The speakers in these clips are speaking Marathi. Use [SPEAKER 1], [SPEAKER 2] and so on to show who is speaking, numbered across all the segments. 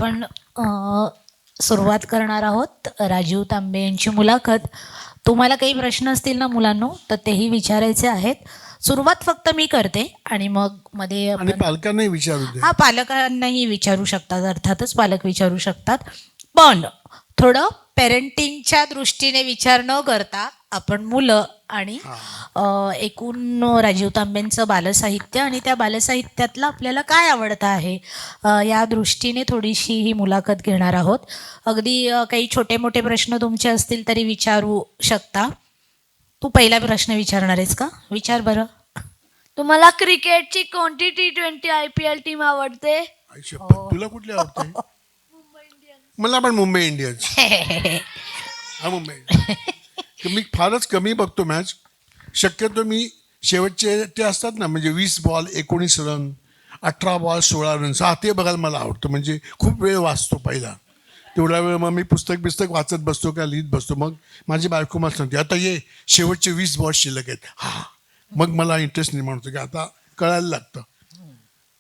[SPEAKER 1] आपण सुरुवात करणार आहोत राजीव तांबे यांची मुलाखत. तुम्हाला काही प्रश्न असतील ना मुलांनो, तर तेही विचारायचे आहेत. सुरुवात फक्त मी करते आणि मग मध्ये
[SPEAKER 2] आणि पालकांनाही विचारू दे.
[SPEAKER 1] हा, पालकांनाही विचारू शकतात, अर्थातच पालक विचारू शकतात. पण थोडं पेरेंटिंगच्या दृष्टीने विचार न करता आपण मुलं आणि एकूण राजीव तांबेंचं बालसाहित्य आणि त्या बालसाहित्यातलं आपल्याला काय आवडतं आहे या दृष्टीने थोडीशी ही मुलाखत घेणार आहोत. अगदी काही छोटे मोठे प्रश्न तुमचे असतील तरी विचारू शकता. तू पहिला प्रश्न विचारणार आहेस का? विचार बरं.
[SPEAKER 3] तुम्हाला क्रिकेटची कोणती T20 IPL टीम आवडते?
[SPEAKER 2] तुला कुठली आवडते? मला पण मुंबई इंडियन्स. हा, मुंबई. मी फारच कमी बघतो मॅच. शक्यतो मी शेवटचे ते असतात ना, म्हणजे 20 बॉल 19 रन, 18 बॉल 16 रन्स, ते बघायला मला आवडतं. म्हणजे खूप वेळ वाचतो पहिला. तेवढा वेळ मग मी पुस्तक वाचत बसतो का लिहित बसतो. मग माझी बायको मला सांगते, आता ये शेवटचे 20 बॉल शिल्लक आहेत. मग मला इंटरेस्ट निर्माण होतो की आता कळायला लागतं.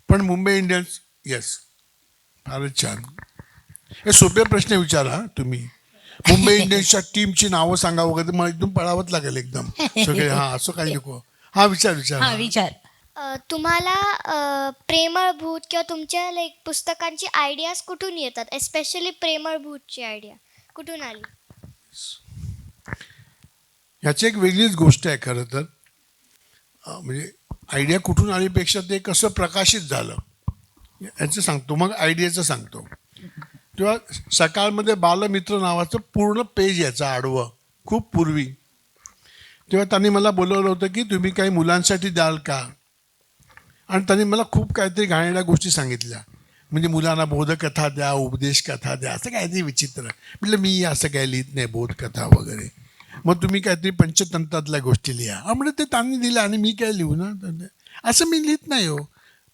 [SPEAKER 2] पण मुंबई इंडियन्स, येस, फारच छान. हे सोपे प्रश्न विचारा तुम्ही. मुंबई इंडियन्सच्या टीमची नावं सांगा वगैरे, मला एकदम पळावंच लागेल एकदम सगळे. असं काही नको. विचार.
[SPEAKER 4] तुम्हाला प्रेमळ भूत किंवा तुमच्या पुस्तकांची आयडियाज कुठून येतात? एस्पेशली प्रेमळ भूतची आयडिया कुठून आली?
[SPEAKER 2] ह्याची एक वेगळीच गोष्ट आहे खरं तर. म्हणजे आयडिया कुठून आलीपेक्षा ते कसं प्रकाशित झालं याचं सांगतो, मग आयडियाचं सांगतो. तेव्हा सकाळमध्ये बालमित्र नावाचं पूर्ण पेज याचं आडवं खूप पूर्वी. तेव्हा त्यांनी मला बोलवलं होतं की तुम्ही काही मुलांसाठी द्याल का. आणि त्यांनी मला खूप काहीतरी घाणेरड्या गोष्टी सांगितल्या. म्हणजे मुलांना बोधकथा द्या, उपदेश कथा द्या, असं काहीतरी विचित्र. म्हटलं मी असं काय लिहित नाही बोधकथा वगैरे. मग तुम्ही काहीतरी पंचतंत्रातल्या गोष्टी लिहा. म्हणजे ते त्यांनी दिलं आणि मी काय लिहू ना, असं मी लिहित नाही हो.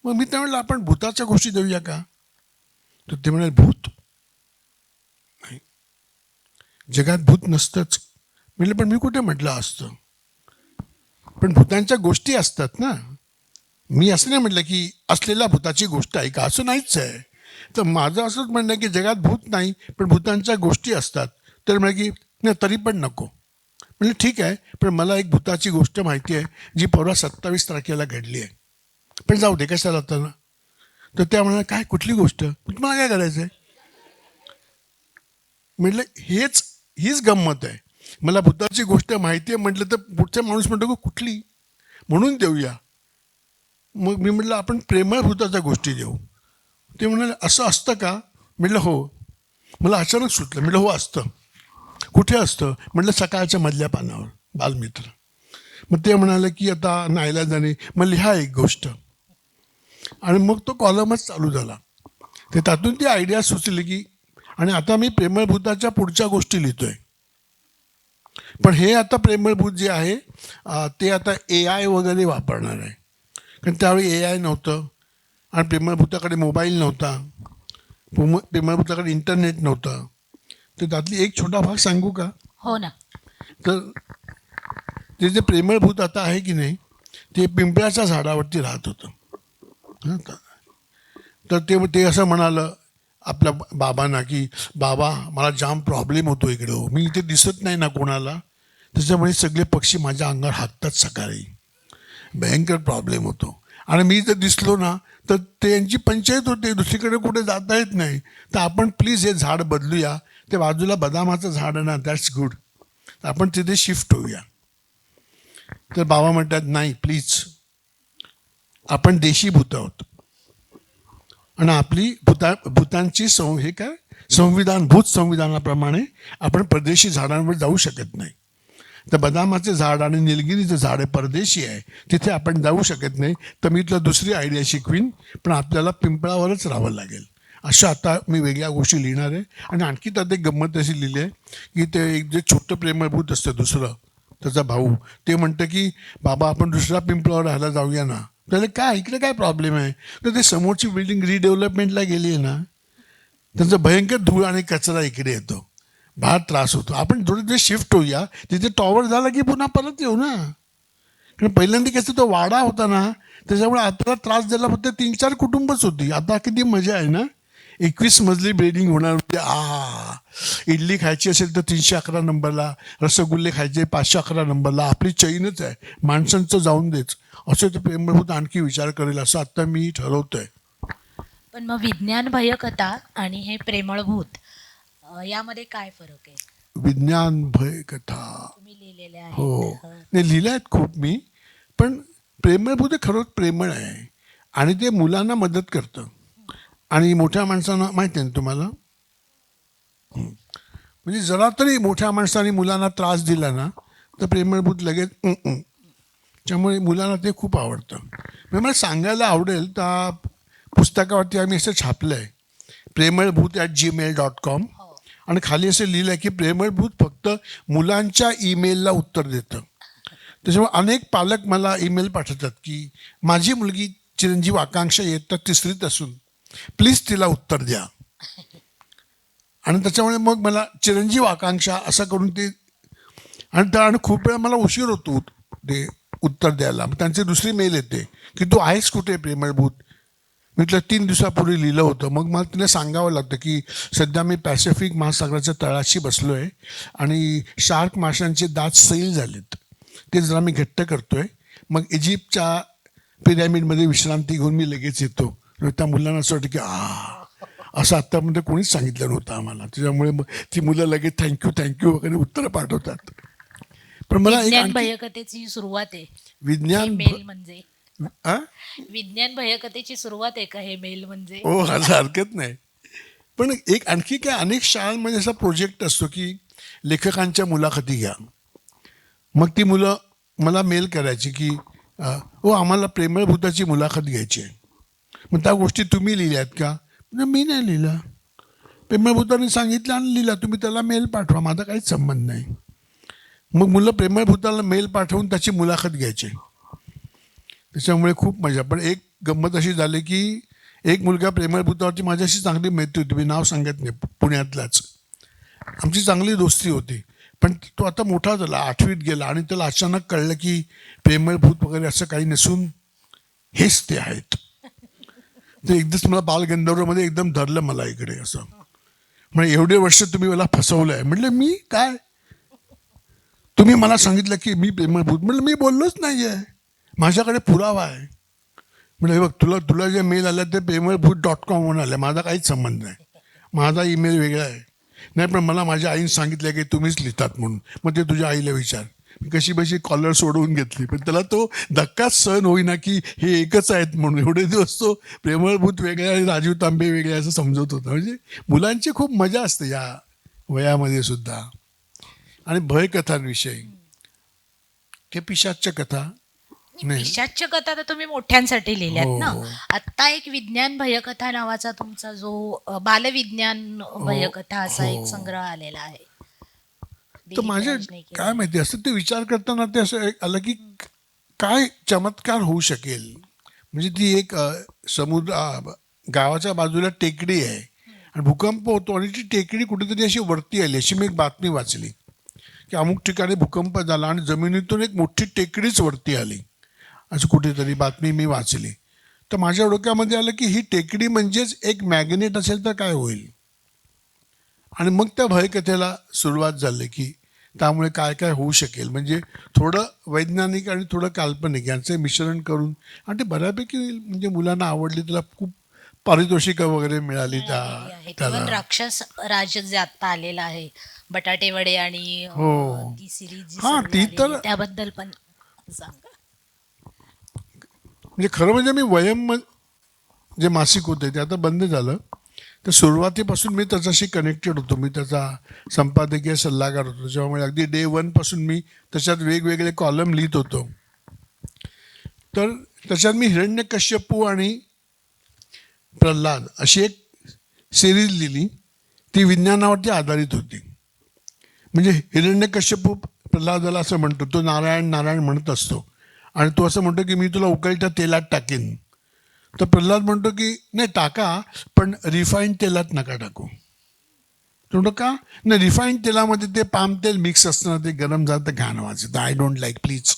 [SPEAKER 2] मग मी त्या म्हटलं आपण भूताच्या गोष्टी देऊया का. तर ते म्हणाले भूत नाही, जगात भूत नसतंच. म्हटलं पण मी कुठे म्हटलं असतं. पण भूतांच्या गोष्टी असतात ना. मी असं नाही म्हटलं की असलेल्या भूताची गोष्ट आहे का, असं नाहीच आहे. तर माझं असंच म्हणणं की जगात भूत नाही पण भूतांच्या गोष्टी असतात. तर म्हणजे की नाही तरी पण नको. म्हणजे ठीक आहे, पण मला एक भूताची गोष्ट माहिती आहे जी परवा 27 तारखेला घडली आहे. पण जाऊ दे कशाला आता ना. तर त्या म्हणाल्या काय कुठली गोष्ट, तुम्हाला काय करायचं आहे. म्हटलं हीच गंमत आहे. मला भूताची गोष्ट माहिती आहे म्हटलं तर पुढचा माणूस म्हणतो की कुठली, म्हणून देऊया. मग मी म्हटलं आपण प्रेमळ भूताच्या गोष्टी देऊ. ते म्हणाले असं असतं का. म्हटलं हो. मला अचानक सुटलं. म्हटलं हो असतं. कुठे असतं. म्हटलं सकाळच्या मधल्या पानावर बालमित्र. मग ते म्हणाले की आता नाईलाजाने मग लिहा एक गोष्ट. आणि मग तो कॉलमच चालू झाला. ते त्यातून ती आयडिया सुचली की, आणि आता मी प्रेमळ भूताच्या पुढच्या गोष्टी लिहितोय. पण हे आता प्रेमळ भूत जे आहे ते आता AI वगैरे वापरणार आहे. कारण त्यावेळी AI नव्हतं आणि प्रेमळभूताकडे मोबाईल नव्हता, प्रेमळभूताकडे इंटरनेट नव्हतं. तर त्यातली एक छोटा भाग सांगू का.
[SPEAKER 1] हो ना.
[SPEAKER 2] तर ते जे प्रेमळभूत आता आहे की नाही, ते पिंपळाच्या झाडावरती राहत होतं. तर ते असं म्हणालं आपल्या बाबांना की बाबा मला जाम प्रॉब्लेम होतो इकडं, मी इथे दिसत नाही ना कोणाला, त्याच्यामुळे सगळे पक्षी माझ्या अंगावर हाकतात सकाळी, भयंकर प्रॉब्लेम होतो. आणि मी जर दिसलो ना तर त्यांची पंचायत होते, दुसरीकडे कुठे जाता येत नाही. तर आपण प्लीज हे झाड बदलूया. ते बाजूला बदामाचं झाड आहे ना, दॅट्स गुड, आपण तिथे शिफ्ट होऊया. तर बाबा म्हणतात नाही प्लीज, आपण देशी भूत आहोत आणि आपली भूतांची भूत संविधानाप्रमाणे आपण परदेशी झाडांवर जाऊ शकत नाही. तर बदामाचे झाड आणि निलगिरीचं झाड हे परदेशी आहे, तिथे आपण जाऊ शकत नाही. तर मी तुला दुसरी आयडिया शिकवीन, पण आपल्याला पिंपळावरच राहावं लागेल. अशा आता मी वेगळ्या गोष्टी लिहिणार आहे. आणि आणखी त्यात एक गंमत अशी लिहिली आहे की ते एक जे छोटं प्रेमळभूत असतं दुसरं, त्याचा भाऊ, ते म्हणतं की बाबा आपण दुसऱ्या पिंपळावर राहायला जाऊया ना. त्याला काय इकडे काय प्रॉब्लेम आहे. तर ते समोरची बिल्डिंग रिडेव्हलपमेंटला गेली आहे ना, त्यांचं भयंकर धूळ आणि कचरा इकडे येतो, फार त्रास होतो. आपण थोडे दिवस शिफ्ट होऊया, तिथे टॉवर झाला की पुन्हा परत येऊ ना. कारण पहिल्यांदा कसं तो वाडा होता ना, त्याच्यामुळे आता त्रास द्यायला फक्त 3-4 कुटुंबच होती. आता किती मजा आहे ना. 21 मजली बिल्डिंग होणार म्हणजे इडली खायची असेल तर 311 नंबरला, रसगुल्ले खायचे 511 नंबरला, आपली चैनच आहे, माणसांचं जाऊन देच, असं ते प्रेमळभूत आणखी विचार करेल असं आता मी ठरवतोय.
[SPEAKER 1] पण मग विज्ञान भयकथा आणि हे प्रेमळभूत यामध्ये काय फरक आहे?
[SPEAKER 2] विज्ञान भय कथा
[SPEAKER 1] तुम्ही लिहिलेले
[SPEAKER 2] हो
[SPEAKER 1] आहे.
[SPEAKER 2] नाही लिहिल्या आहेत खूप मी, पण प्रेमळभूत हे खरंच प्रेमळ आहे आणि ते मुलांना मदत करतं आणि मोठ्या माणसांना माहिती आहे ना तुम्हाला, म्हणजे जरा तरी मोठ्या माणसाने मुलांना त्रास दिला ना तर प्रेमळभूत लगेच त्यामुळे मुलांना ते खूप आवडतं. म्हणजे मला सांगायला आवडेल, त्या पुस्तकावरती आम्ही असं छापलं आहे प्रेमळभूत@gmail.com आणि खाली असं लिहिलं आहे की प्रेमळभूत फक्त मुलांच्या ईमेलला उत्तर देतं. त्याच्यामुळे अनेक पालक मला ईमेल पाठवतात की माझी मुलगी चिरंजीव आकांक्षा इयत्ता 3रीत असून प्लीज तिला उत्तर द्या, आणि त्याच्यामुळे मग मला चिरंजीव आकांक्षा असं करून ते, आणि खूप वेळा मला उशीर होतो ते उत्तर द्यायला. मग त्यांची दुसरी मेल येते की तू आहेस कुठे प्रेमळभूत, मी तुला 3 दिवसापूर्वी लिहिलं होतं. मग मला तिला सांगावं लागतं की सध्या मी पॅसिफिक महासागराच्या तळाशी बसलो आहे आणि शार्क माशांचे दात सैल झालेत, ते जरा मी घट्ट करतोय, मग इजिप्तच्या पिरॅमिडमध्ये विश्रांती घेऊन मी लगेच येतो. त्या मुलांना असं वाटतं की असं आत्तापर्यंत कोणीच सांगितलं नव्हतं आम्हाला. त्याच्यामुळे मग ती मुलं लगेच थँक्यू वगैरे उत्तरं पाठवतात. पण मला एक
[SPEAKER 1] विज्ञान
[SPEAKER 2] आणखी
[SPEAKER 1] भयकथेची सुरुवात आहे
[SPEAKER 2] विज्ञान
[SPEAKER 1] मेल म्हणजे,
[SPEAKER 2] आ?
[SPEAKER 1] विज्ञान भयकथेची सुरुवात आहे का हे मेल म्हणजे?
[SPEAKER 2] हो असं हरकत नाही. पण एक आणखी काय, अनेक शाळांमध्ये असा प्रोजेक्ट असतो की लेखकांच्या मुलाखती घ्या. मग ती मुलं मला मेल करायची की आम्हाला प्रेमळभूताची मुलाखत घ्यायची आहे. मग त्या गोष्टी तुम्ही लिहिल्यात का? म्हणजे मी नाही लिहिला, प्रेमळभूताने सांगितलं आणि लिहिला, तुम्ही त्याला मेल पाठवा, माझा काहीच संबंध नाही. मग मुलं प्रेमळभूताला मेल पाठवून त्याची मुलाखत घ्यायची. त्याच्यामुळे खूप मजा. पण एक गंमत अशी झाली की एक मुलगा प्रेमळभूतावरती माझ्याशी चांगली मैत्री होती, मी नाव सांगत नाही, पुण्यातलाच, आमची चांगली दोस्ती होती. पण तो आता मोठा झाला, 8वीत गेला आणि त्याला अचानक कळलं की प्रेमळभूत वगैरे असं काही नसून हेच ते आहेत. ते एकदाच मला बालगंधर्वमध्ये एकदम धरलं मला इकडे असं, म्हणजे एवढे वर्ष तुम्ही मला फसवलं आहे. म्हटलं मी काय, तुम्ही मला सांगितलं की मी प्रेमळभूत, म्हटलं मी बोललोच नाही आहे, माझ्याकडे पुरावा आहे. म्हणजे हे बघ, तुला जे मेल आलं ते प्रेमळभूत.com म्हणून आलं, माझा काहीच संबंध नाही, माझा ईमेल वेगळा आहे. नाही पण मला माझ्या आईने सांगितलं की तुम्हीच लिहितात म्हणून, मग ते तुझ्या आईला विचार. कशी बशी कॉलर सोडवून घेतली, पण त्याला तो धक्काच सहन होईना की हे एकच आहेत म्हणून. एवढे दिवस तो प्रेमळभूत वेगळे आणि राजीव तांबे वेगळे असं समजत होता. म्हणजे मुलांची खूप मजा असते या वयामध्ये सुद्धा. आणि भयकथांविषयी ते पिशाच्य कथा नाही,
[SPEAKER 1] पिशाच्य कथा तर तुम्ही मोठ्यांसाठी लिहिल्यात ना.
[SPEAKER 2] हो.
[SPEAKER 1] आता एक विज्ञान भयकथा नावाचा तुमचा जो बालविज्ञान भयकथा असा एक संग्रह आलेला आहे.
[SPEAKER 2] तर माझे काय माहिती असं ते विचार करताना ते असं एक आलं की काय चमत्कार होऊ शकेल. म्हणजे ती एक गावाच्या बाजूला टेकडी आहे आणि भूकंप होतो आणि ती टेकडी कुठेतरी अशी वरती आली, अशी मी एक बातमी वाचली की अमुक ठिकाणी भूकंप झाला आणि जमिनीतून एक मोठी टेकडीच वरती आली, असं कुठेतरी बातमी मी वाचली. तर माझ्या डोक्यामध्ये आलं की ही टेकडी म्हणजेच एक मॅग्नेट असेल तर काय होईल. आणि मग त्या भयकथेला सुरुवात झाली की त्यामुळे काय काय होऊ शकेल, म्हणजे थोडं वैज्ञानिक आणि थोडं काल्पनिक यांचं मिश्रण करून, आणि ते बऱ्यापैकी म्हणजे मुलांना आवडली, त्याला खूप पारितोषिकं वगैरे मिळाली त्याला.
[SPEAKER 1] राक्षस राज जे आता आलेला आहे, बटाटे वडे आणि
[SPEAKER 2] हो.
[SPEAKER 1] ती सिरीज
[SPEAKER 2] हा, ती तर-
[SPEAKER 1] त्याबद्दल पण सांगा.
[SPEAKER 2] म्हणजे खरं म्हणजे मी वयम जे मासिक होते ते आता बंद झालं. तर सुरुवातीपासून मी त्याच्याशी कनेक्टेड होतो, मी त्याचा संपादकीय सल्लागार होतो. त्याच्यामुळे अगदी डे 1 पासून मी त्याच्यात वेगवेगळे कॉलम लिहित होतो. तर त्याच्यात मी हिरण्यकश्यपू आणि प्रल्हाद अशी एक सिरीज लिहिली, ती विज्ञानावरती आधारित होती. म्हणजे हिरण्यकश्यपू प्रल्हादाला असं म्हणतो, तो नारायण नारायण म्हणत असतो आणि तो असं म्हणतो की मी तुला उकळत्या तेलात टाकेन. तर प्रल्हाद म्हणतो की नाही टाका, पण रिफाईंड तेलात नका टाकू. तो म्हणतो का नाही, रिफाईंड तेलामध्ये ते पाम तेल मिक्स असतं, ते गरम झालं तर घाण वाजतं, आय डोंट लाईक, प्लीज.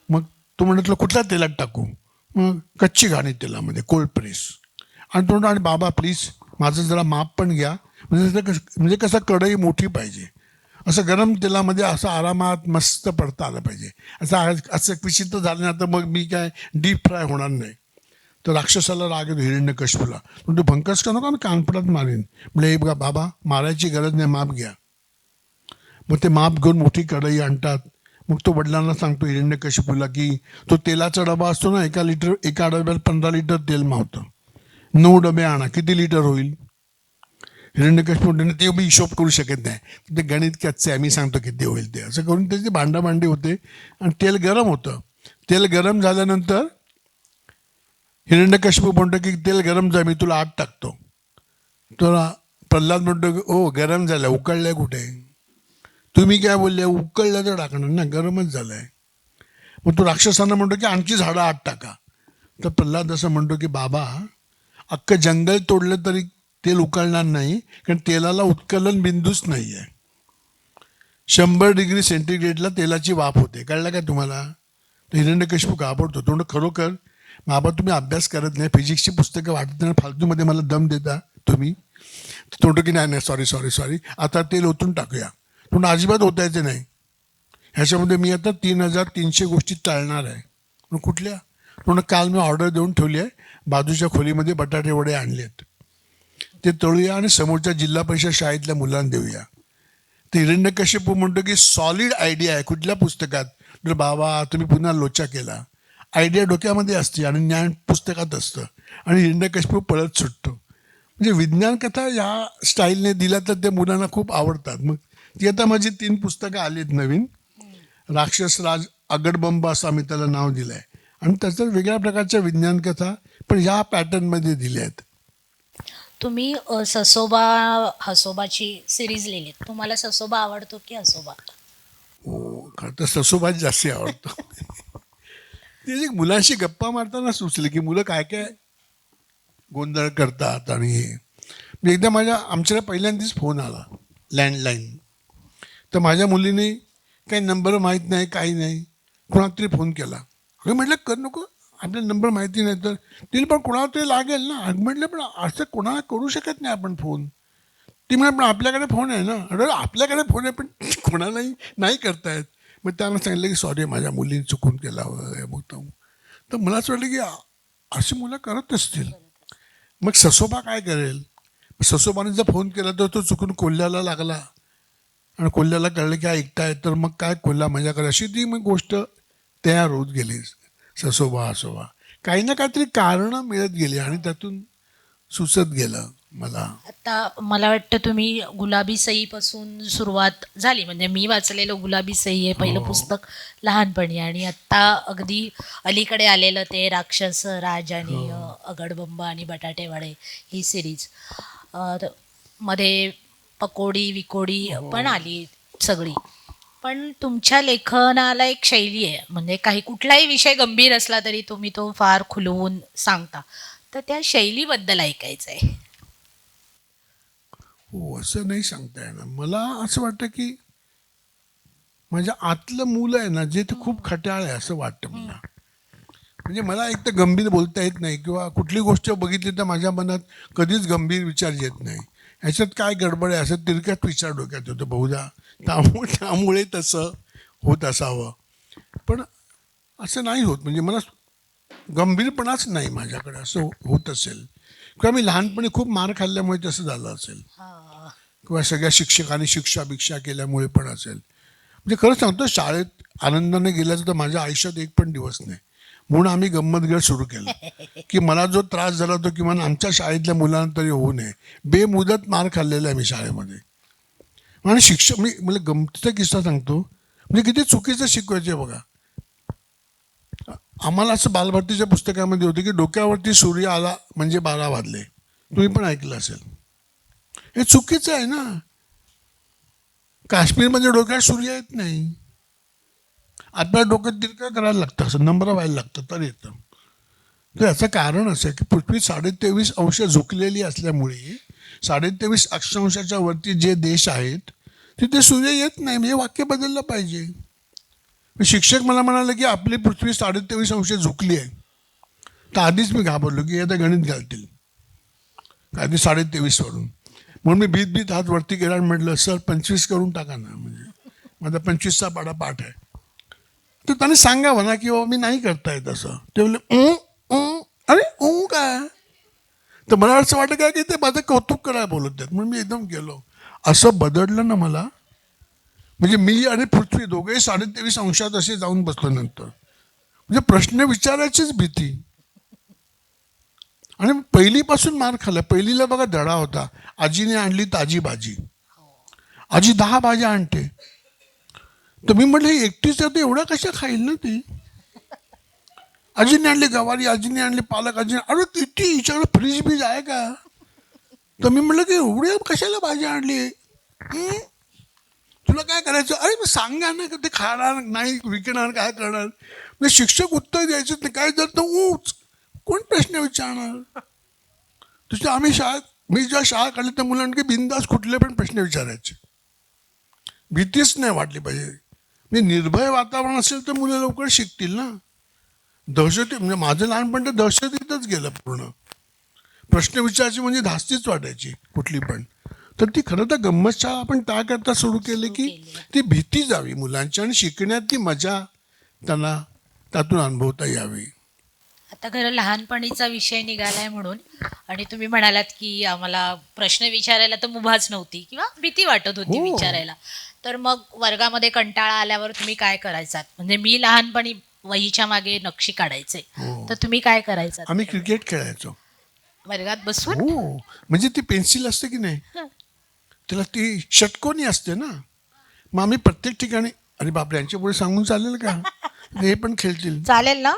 [SPEAKER 2] मग तो म्हणतो तुला कुठल्या तेलात टाकू, मग कच्ची घाणी तेलामध्ये, कोल्ड प्रेस. आणि तो म्हणतो, आणि बाबा प्लीज माझं जरा माप पण घ्या, म्हणजे कसं कढई मोठी पाहिजे, असं गरम तेलामध्ये असं आरामात मस्त पडता आलं पाहिजे. असं विचित्र झालं ना तर मग मी काय डीप फ्राय होणार नाही. तर राक्षसाला राग येतो हिरण्यकशिपूला, पण तू भंकस का नको, मी कानपडात मारेन. म्हणजे हे बघा बाबा, मारायची गरज नाही, माप घ्या. मग ते माप घेऊन मोठी कढई आणतात. मग तो वडिलांना सांगतो हिरण्यकशिपूला की तो तेलाचा डबा असतो ना, एका डब्यात 15 लिटर तेल मावतं. 9 डबे आणा, किती लिटर होईल? हिरण्यकशिपू म्हणतो, ते मी हिशोब करू शकत नाही, ते गणित कच्चे आहे, मी सांगतो किती होईल ते. असं करून त्याची भांडाभांडी होते आणि तेल गरम होतं. तेल गरम झाल्यानंतर हिरण्यकशिपू म्हणतो की तेल गरम झालं, मी तुला आत टाकतो. तुला प्रल्हाद म्हणतो की ओ गरम झालं, उकळलंय कुठे? तुम्ही काय बोलले, उकळलं तर टाकणार ना, गरमच झालंय. मग तो राक्षसांना म्हणतो की आणखी झाडं आत टाका. तर प्रल्हाद असं म्हणतो की बाबा, अख्खं जंगल तोडलं तरी तेल उकळणार नाही, कारण तेलाला उत्कलन बिंदूच नाही आहे. 100 डिग्री सेंटीग्रेडला तेलाची वाफ होते, कळलं काय तुम्हाला? तर हिरण्यकशिपू घाबरतो. तो म्हणतो खरोखर बाबा तुम्ही अभ्यास करत नाही, फिजिक्सची पुस्तकं वाटत नाही, फालतूमध्ये मला दम देता तुम्ही. तो म्हणतो की नाही सॉरी, आता तेल ओतून टाकूया. म्हणून अजिबात ओतायचं नाही, ह्याच्यामध्ये मी आता 3300 गोष्टी टाळणार आहे. म्हणून कुठल्या? म्हणून काल मी ऑर्डर देऊन ठेवली आहे, बाजूच्या खोलीमध्ये बटाटे वडे आणलेत, ते तळूया आणि समोरच्या जिल्हा परिषद शाळेतल्या मुलांना देऊया. तर हिरण्यकशिपू म्हणतो की सॉलिड आयडिया आहे, कुठल्या पुस्तकात? तर बाबा तुम्ही पुन्हा लोचा केला. आयडिया डोक्यामध्ये असते आणि ज्ञान पुस्तकात असतं. आणि हिरण्यकशिपू पळत सुटतो. म्हणजे विज्ञान कथा या स्टाईलने दिल्या तर ते मुलांना खूप आवडतात. मग ती आता माझी 3 पुस्तकं आलीत नवीन. राक्षसराज अगडबंब असं आम्ही त्याला नाव दिलं आहे, आणि त्याच्यात वेगळ्या प्रकारच्या विज्ञान कथा पण ह्या पॅटर्नमध्ये दिल्या आहेत.
[SPEAKER 1] तुम्ही ससोबा हसोबाची सिरीज लिहिली, तुम्हाला ससोबा आवडतो की हसोबा?
[SPEAKER 2] हो, खरं तर ससोबाच जास्ती आवडतो. ते एक मुलांशी गप्पा मारताना सुचले की मुलं काय काय गोंधळ करतात. आणि हे एकदा आमच्याकडे पहिल्यांदाच फोन आला, लँडलाईन. तर माझ्या मुलीने काही नंबर माहीत नाही, काही नाही, कोणाला तरी फोन केला. अगं म्हटलं कर नको, आपल्याला नंबर माहिती नाही तर तिला पण कोणाला तरी लागेल ना. म्हटलं पण असं कोणाला करू शकत नाही आपण फोन. ती म्हणा पण आपल्याकडे फोन आहे ना. अरे आपल्याकडे फोन आहे पण कोणालाही नाही करतायत. मग त्यांना सांगितलं की सॉरी माझ्या मुलीने चुकून केला वगैरे. मग तर मला असं वाटलं की अशी मुलं करत असतील. मग ससोबा काय करेल? ससोबाने जर फोन केला तर तो चुकून कोल्ह्याला लागला आणि कोल्ह्याला कळलं की हा एकटा आहे, तर मग काय कोल्हा माझ्याकडे, अशी ती मग गोष्ट तयार होत गेली. ससोबा हसोबा काही ना काहीतरी कारणं मिळत गेली आणि त्यातून सुचत गेलं मला.
[SPEAKER 1] आता मला वाटतं तुम्ही गुलाबी सईपासून सुरुवात झाली, म्हणजे मी वाचलेलं गुलाबी सई आहे पहिलं पुस्तक लहानपणी, आणि आत्ता अगदी अलीकडे आलेलं ते राक्षस राज आणि अगडबंब आणि बटाटे वडे ही सिरीज. मध्ये पकोडी विकोडी पण आली सगळी. पण तुमच्या लेखनाला एक शैली आहे, म्हणजे काही कुठलाही विषय गंभीर असला तरी तुम्ही तो फार खुलवून सांगता, तर त्या शैलीबद्दल ऐकायचं आहे.
[SPEAKER 2] हो, असं नाही सांगता येणार. मला असं वाटतं की माझ्या आतलं मूल आहे ना, जे ते खूप खट्याळ आहे असं वाटतं मला. म्हणजे मला एक तर गंभीर बोलता येत नाही, किंवा कुठली गोष्ट बघितली तर माझ्या मनात कधीच गंभीर विचार येत नाही. ह्याच्यात काय गडबड आहे असं तिरक्यात विचार डोक्यात होतं बहुधा. त्यामुळे तसं होत असावं, पण असं नाही होत. म्हणजे मला गंभीरपणाच नाही माझ्याकडे, असं होत असेल. किंवा मी लहानपणी खूप मार खाल्ल्यामुळे तसं झालं असेल, किंवा सगळ्या शिक्षकांनी शिक्षा केल्यामुळे पण असेल. म्हणजे खरं सांगतो, शाळेत आनंदाने गेल्याचं तर माझ्या आयुष्यात एक पण दिवस नाही. म्हणून आम्ही गंमतगड सुरू केलं की मला जो त्रास झाला तो किमान आमच्या शाळेतल्या मुलांना तरी होऊ नये. बेमुदत मार खाल्लेला आहे मी शाळेमध्ये. आणि शिक्षक मला गमतीचा किस्सा सांगतो, म्हणजे किती चुकीचं शिकवायचे बघा. आम्हाला असं बालभारतीच्या पुस्तकामध्ये होतं की डोक्यावरती सूर्य आला म्हणजे 12 वाजले. तुम्ही पण ऐकलं असेल. हे चुकीचं आहे ना. काश्मीरमध्ये डोक्यात सूर्य येत नाही, आपल्या डोक्यात तिरकं करायला लागतं, असं नंबर व्हायला लागतं तर येतं. तर याचं कारण असं आहे की पृथ्वी 23.5 अंश झुकलेली असल्यामुळे 23.5 अक्षांशाच्या वरती जे देश आहेत तिथे सूर्य येत नाही. म्हणजे वाक्य बदललं पाहिजे. शिक्षक मला म्हणाले की आपली पृथ्वी 23.5 अंश झुकली आहे. तर आधीच मी घाबरलो की आता गणित घालतील. काय ते 23.5 वरून. म्हणून मी भीत हात वरती केला आणि म्हटलं सर 25 करून टाका ना, म्हणजे माझा 25चा पाडा पाठ आहे. तर त्याने सांगावं ना की बाबा मी नाही करता येत असं. ते बोलले अरे काय. तर मला असं वाटतं काय की ते माझं कौतुक करायला बोलत आहेत. म्हणून मी एकदम गेलो. असं बदललं ना मला, म्हणजे मी आणि पृथ्वी दोघेही 23.5 अंशात असे जाऊन बसलो नंतर. म्हणजे प्रश्न विचारायचीच भीती. आणि पहिलीपासून मार खाल्ला. पहिलीला बघा धडा होता, आजीने आणली ताजी भाजी. आजी 10 भाज्या आणते. तर मी म्हटलं ही एकटीच तर एवढा कशा खाईल ना ती. आजीने आणली गवारी, आजीने आणली पालक, आजीने अरे किती हिच्याकडे फ्रीज बीज आहे का. तर मी म्हटलं की एवढ्या कशाला भाजी आणली, तुला काय करायचं. अरे मग सांगा ना, ते खाणार नाही विकणार काय करणार. म्हणजे शिक्षक उत्तर द्यायचं नाही, काय जर तर कोण प्रश्न विचारणार. तसं आम्ही मी जेव्हा शाळा काढली त्या मुलांना बिंदास कुठले पण प्रश्न विचारायचे. भीतीच नाही वाटली पाहिजे. म्हणजे निर्भय वातावरण असेल तर मुलं लवकर शिकतील ना. दहशती म्हणजे माझं लहानपण तर दहशतीतच गेलं पूर्ण. प्रश्न विचारायची म्हणजे धास्तीच वाटायची कुठली पण. तर ती खरं तर गंमत शाळा आपण त्याकरता सुरू केली की ती भीती जावी मुलांची आणि शिकण्यात ती मजा त्यांना त्यातून अनुभवता यावी.
[SPEAKER 1] आता खरं लहानपणीचा विषय निघालाय म्हणून, आणि तुम्ही म्हणालात की आम्हाला प्रश्न विचारायला तर मुभाच नव्हती किंवा भीती वाटत होती
[SPEAKER 2] हो.
[SPEAKER 1] विचारायला. तर मग वर्गामध्ये कंटाळा आल्यावर तुम्ही काय करायचात. म्हणजे मी लहानपणी वहीच्या मागे नक्षी काढायचे,
[SPEAKER 2] हो.
[SPEAKER 1] तर तुम्ही काय करायचात
[SPEAKER 2] आम्ही क्रिकेट खेळायचो.
[SPEAKER 1] वर्गात बसून.
[SPEAKER 2] हो, म्हणजे ती पेन्सिल असते की नाही, त्याला ती षटकोनी असते ना. मग आम्ही प्रत्येक ठिकाणी, अरे बापरे यांच्या पुढे सांगून चालेल का, हे पण खेळतील.
[SPEAKER 1] चालेल ना.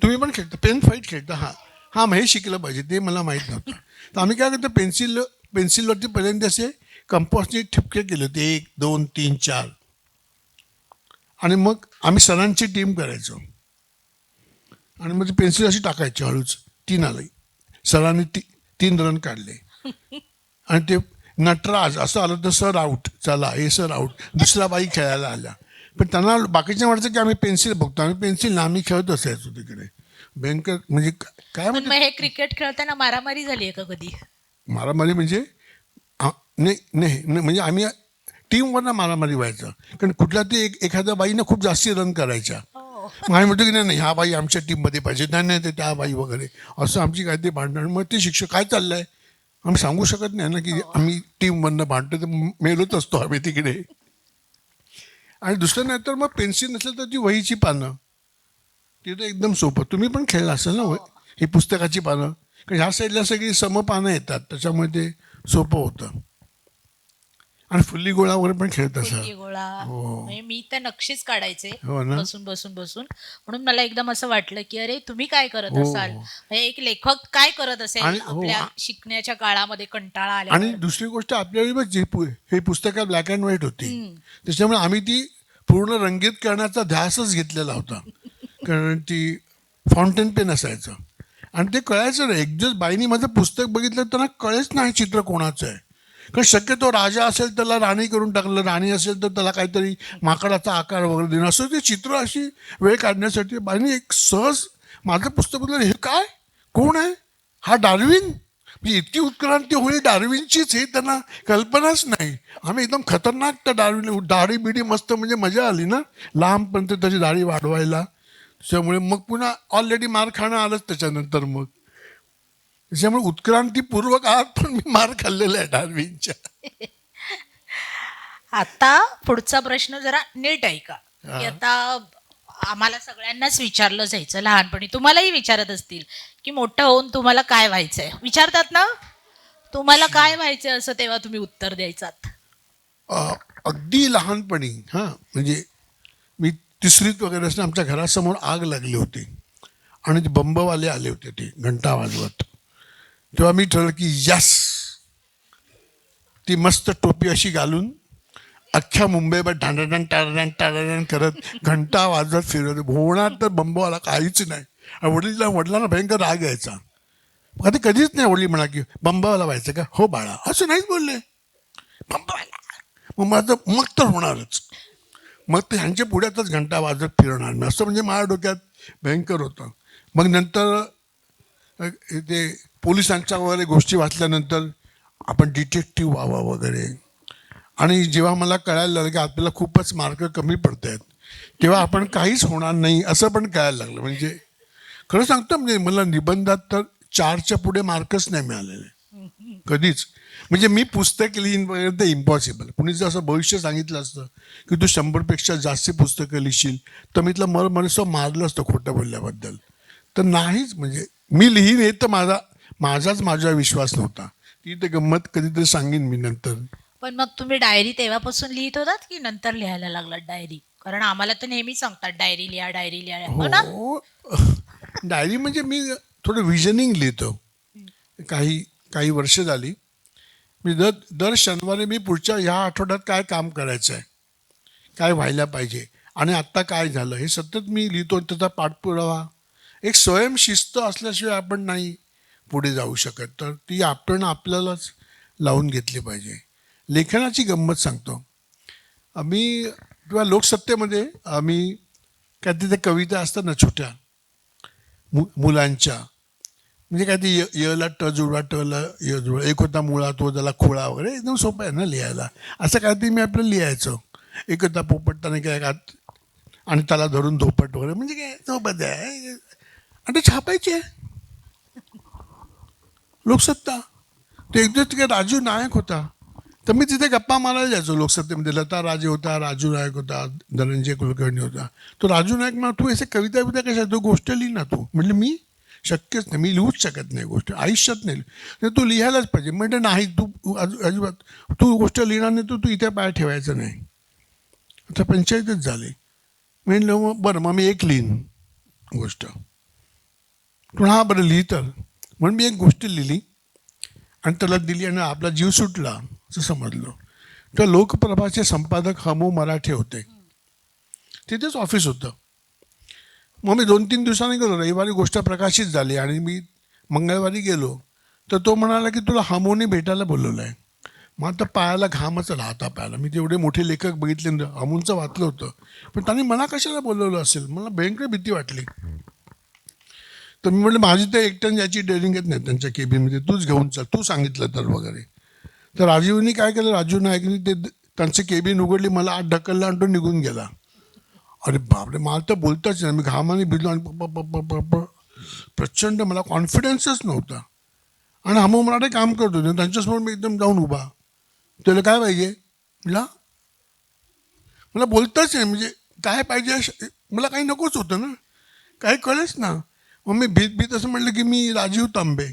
[SPEAKER 2] तुम्ही पण खेळता, पेन फाईट खेळता. हा मग हे शिकलं पाहिजे, ते मला माहीत नव्हतं. तर आम्ही काय करतो, पेन्सिलवरती पहिल्यांदा असे कंपॉसने ठिपके केले होते 1 2 3 4. आणि मग आम्ही सरांची टीम करायचो आणि मग ती पेन्सिल अशी टाकायची हळूच. 3 आली, सरांनी 3 रन काढले आणि ते नटराज असं आलं तर सर आऊट, चला हे सर आऊट. दुसरा बाई खेळायला आल्या. पण त्यांना बाकीच्या वाटतं की आम्ही पेन्सिल बघतो, आम्ही पेन्सिल ना, आम्ही खेळत असायचो तिकडे भयंकर. म्हणजे काय
[SPEAKER 1] पण
[SPEAKER 2] म्हणतात
[SPEAKER 1] मग हे क्रिकेट खेळताना मारामारी झाली आहे का कधी.
[SPEAKER 2] मारामारी म्हणजे नाही म्हणजे आम्ही टीमवरनं मारामारी व्हायचं. कारण कुठल्या ते एखाद्या बाईनं खूप जास्ती रन करायच्या. मग आम्ही म्हणतो की नाही ह्या बाई आमच्या टीममध्ये पाहिजे, नाही ते त्या बाई वगैरे असं आमची काय ते भांडण. मग ते शिक्षक काय चाललंय आम्ही सांगू शकत नाही ना की आम्ही टीमवरनं भांडतो, तर मेलोच असतो आम्ही तिकडे. आणि दुसरं नाही तर मग पेन्सिल नसेल तर ती वहीची पानं, ती तर एकदम सोपं. तुम्ही पण खेळला असेल ना ही पुस्तकाची पानं, कारण ह्या साईडला सगळी समपानं येतात, त्याच्यामुळे ते सोपं होतं. आणि फुल्ली गोळा वगैरे पण खेळत असाल.
[SPEAKER 1] फुलकी गोळा.
[SPEAKER 2] हो.
[SPEAKER 1] म्हणजे मी तर नक्षीच काढायचे
[SPEAKER 2] हो ना.
[SPEAKER 1] बसून बसून बसून. म्हणून मला एकदम असं वाटलं की अरे तुम्ही काय करत
[SPEAKER 2] हो.
[SPEAKER 1] असाल, म्हणजे एक लेखक काय करत असेल
[SPEAKER 2] आणि हो,
[SPEAKER 1] आपल्या शिकण्याच्या काळामध्ये कंटाळा
[SPEAKER 2] आणि
[SPEAKER 1] आल्यावर.
[SPEAKER 2] दुसरी गोष्ट आपल्यावेळी बघ हे पुस्तकं ब्लॅक अँड व्हाईट होती, त्याच्यामुळे आम्ही ती पूर्ण रंगीत करण्याचा ध्यासच घेतलेला होता. कारण ती फाउंटेन पेन असायचं आणि ते कळायचं नाही. एक दिवस बाईनी माझं पुस्तक बघितलं त्यांना कळेच नाही चित्र कोणाचं आहे. कारण शक्यतो राजा असेल त्याला राणी करून टाकलं, राणी असेल तर त्याला काहीतरी माकडाचा आकार वगैरे देणं, असं ते चित्र अशी वेळ काढण्यासाठी बाईने एक सहज माझं पुस्तक बघितलं. हे काय, कोण आहे हा, डार्विन. म्हणजे इतकी उत्क्रांती होईल डार्विनचीच हे त्यांना कल्पनाच नाही. आम्ही एकदम खतरनाक त्या डार्विन, दाढी बिडी मस्त, म्हणजे मजा आली ना लांबपर्यंत त्याची दाढी वाढवायला. त्याच्यामुळे मग पुन्हा ऑलरेडी मार खाणं आलंच त्याच्यानंतर. मग त्याच्यामुळे उत्क्रांतीपूर्व काळात पण मी मार खाल्लेला आहे डार्विनच्या.
[SPEAKER 1] आता पुढचा प्रश्न जरा नीट ऐका. की आता आम्हाला सगळ्यांनाच विचारलं जायचं लहानपणी, तुम्हालाही विचारत असतील की मोठं होऊन तुम्हाला काय व्हायचंय, विचारतात ना तुम्हाला काय व्हायचंय असं, तेव्हा तुम्ही उत्तर द्यायचात.
[SPEAKER 2] अगदी लहानपणी म्हणजे मी 3रीत वगैरे असताना आमच्या घरासमोर आग लागली होती आणि ते बंबवाले आले होते, ते घंटा वाजवत. तेव्हा मी ठरवलं की यस, ती मस्त टोपी अशी घालून अख्ख्या मुंबईवर टाळाटाण टाळाटाण टाळाटाण करत घंटा वाजवत फिरत. होणार तर बंबवाला काहीच नाही. वडिलांना भयंकर राग यायचा. आता कधीच नाही वडील म्हणा की बंबवाला व्हायचं का, हो बाळा, असं नाहीच बोलले, बंबवाला. मग तर होणारच. मग ते ह्यांच्या पुढ्यातच घंटा वाजत फिरणार मी, असं म्हणजे माझ्या डोक्यात भयंकर होतं. मग नंतर ते पोलिसांच्या वगैरे गोष्टी वाचल्यानंतर आपण डिटेक्टिव्ह व्हावं वगैरे. आणि जेव्हा मला कळायला लागलं की आपल्याला खूपच मार्क कमी पडत आहेत, तेव्हा आपण काहीच होणार नाही असं पण कळायला लागलं. म्हणजे खरं सांगतो, म्हणजे मला निबंधात तर 4च्या पुढे मार्कच नाही मिळालेले कधीच. म्हणजे मी पुस्तक लिहीन वगैरे ते इम्पॉसिबल. कुणी जर असं भविष्य सांगितलं असतं की तू 100पेक्षा जास्त पुस्तकं लिहिशील, तर मी इथलं मरसं मारलं असतं खोटं बोलल्याबद्दल. तर नाहीच, म्हणजे मी लिहीन हे तर माझा विश्वास नव्हता. ती तर गंमत कधीतरी सांगेन मी नंतर.
[SPEAKER 1] पण मग तुम्ही डायरी तेव्हापासून लिहित होतात की नंतर लिहायला लागलात डायरी? कारण आम्हाला तर नेहमी सांगतात डायरी लिहा, डायरी लिहा, हो ना?
[SPEAKER 2] हो, डायरी म्हणजे मी थोडं विजनिंग लिहितो. काही वर्ष झाली मी दर शनिवारी मी पुढच्या ह्या आठवड्यात काय काम करायचं आहे, काय व्हायला पाहिजे आणि आत्ता काय झालं हे सतत मी लिहितो. त्याचा पाठपुरावा, एक स्वयंशिस्त असल्याशिवाय आपण नाही पुढे जाऊ शकत. तर ती आपण आपल्यालाच लावून घेतली पाहिजे. लेखनाची गंमत सांगतो. आम्ही किंवा लोकसत्तेमध्ये आम्ही काय तिथे कविता असतात ना छोट्या मुलांच्या, म्हणजे काय ते यला ट जुळवा टला य जुळवा, एक होता मुळा तो त्याला खोळा वगैरे, एकदम सोपं आहे ना लिहायला. असं काय ते मी आपलं लिहायचं. एक होता पोपटताने काय का आणि त्याला धरून धोपट वगैरे, म्हणजे काय सोबत आहे. आणि ते छापायचे लोकसत्ता. ते एकदा काय राजू नायक होता, तर मी तिथे गप्पा मारायला जायचो लोकसत्तेमध्ये. लता राजे होता, राजू नायक होता, धनंजय कुलकर्णी होता. तो राजू नायक म्हणा, तू असे कविता कशा, तू गोष्ट लिही ना तू. म्हटलं मी शक्यच नाही, मी लिहूच शकत नाही गोष्ट, आयुष्यात नाही. तर तू लिहायलाच पाहिजे. म्हणजे नाही, तू अजिबात तू गोष्ट लिहिणार नाही, तू इथे पाय ठेवायचं नाही. आता पंचायतच झाली. म्हणलं मग बरं, मग मी एक लिहीन गोष्ट. हां बरं लिही तर. म्हणून मी एक गोष्ट लिहिली आणि त्याला दिली आणि आपला जीव सुटला असं समजलो. तर लोकप्रभाचे संपादक हमू मराठे होते, तिथेच ऑफिस होतं. मग मी 2-3 दिवसांनी गेलो. रविवारी गोष्ट प्रकाशित झाली आणि मी मंगळवारी गेलो, तर तो म्हणाला की तुला हमूने भेटायला बोलवलं आहे. मग आता पायाला घामच आला, हातापायाला. मी तेवढे मोठे लेखक बघितले, हमूंचं वाचलं होतं, पण त्यांनी मला कशाला बोलवलं असेल, मला भयंकर भीती वाटली. तर मी म्हटलं माझी तर एकट्याने याची डेअरिंग येत नाही त्यांच्या केबिनमध्ये, तूच घेऊन चल, तू सांगितलं तर वगैरे. तर राजीवनी काय केलं, राजू नायकनी ते त्यांचं केबिन उघडली, मला आत ढकललं आणि तो निघून गेला. अरे बापरे, मला तर बोलताच नाही. मी घामाने भिजलो आणि प्रचंड मला कॉन्फिडन्सच नव्हता. आणि हमू मराठे काम करत होते, त्यांच्यासमोर मी एकदम जाऊन उभा. त्याला काय पाहिजे मला बोलताच नाही, म्हणजे काय पाहिजे मला काही नकोच होतं ना, काही कळेच ना. मग मी भीत असं म्हटलं की मी राजीव तांबे.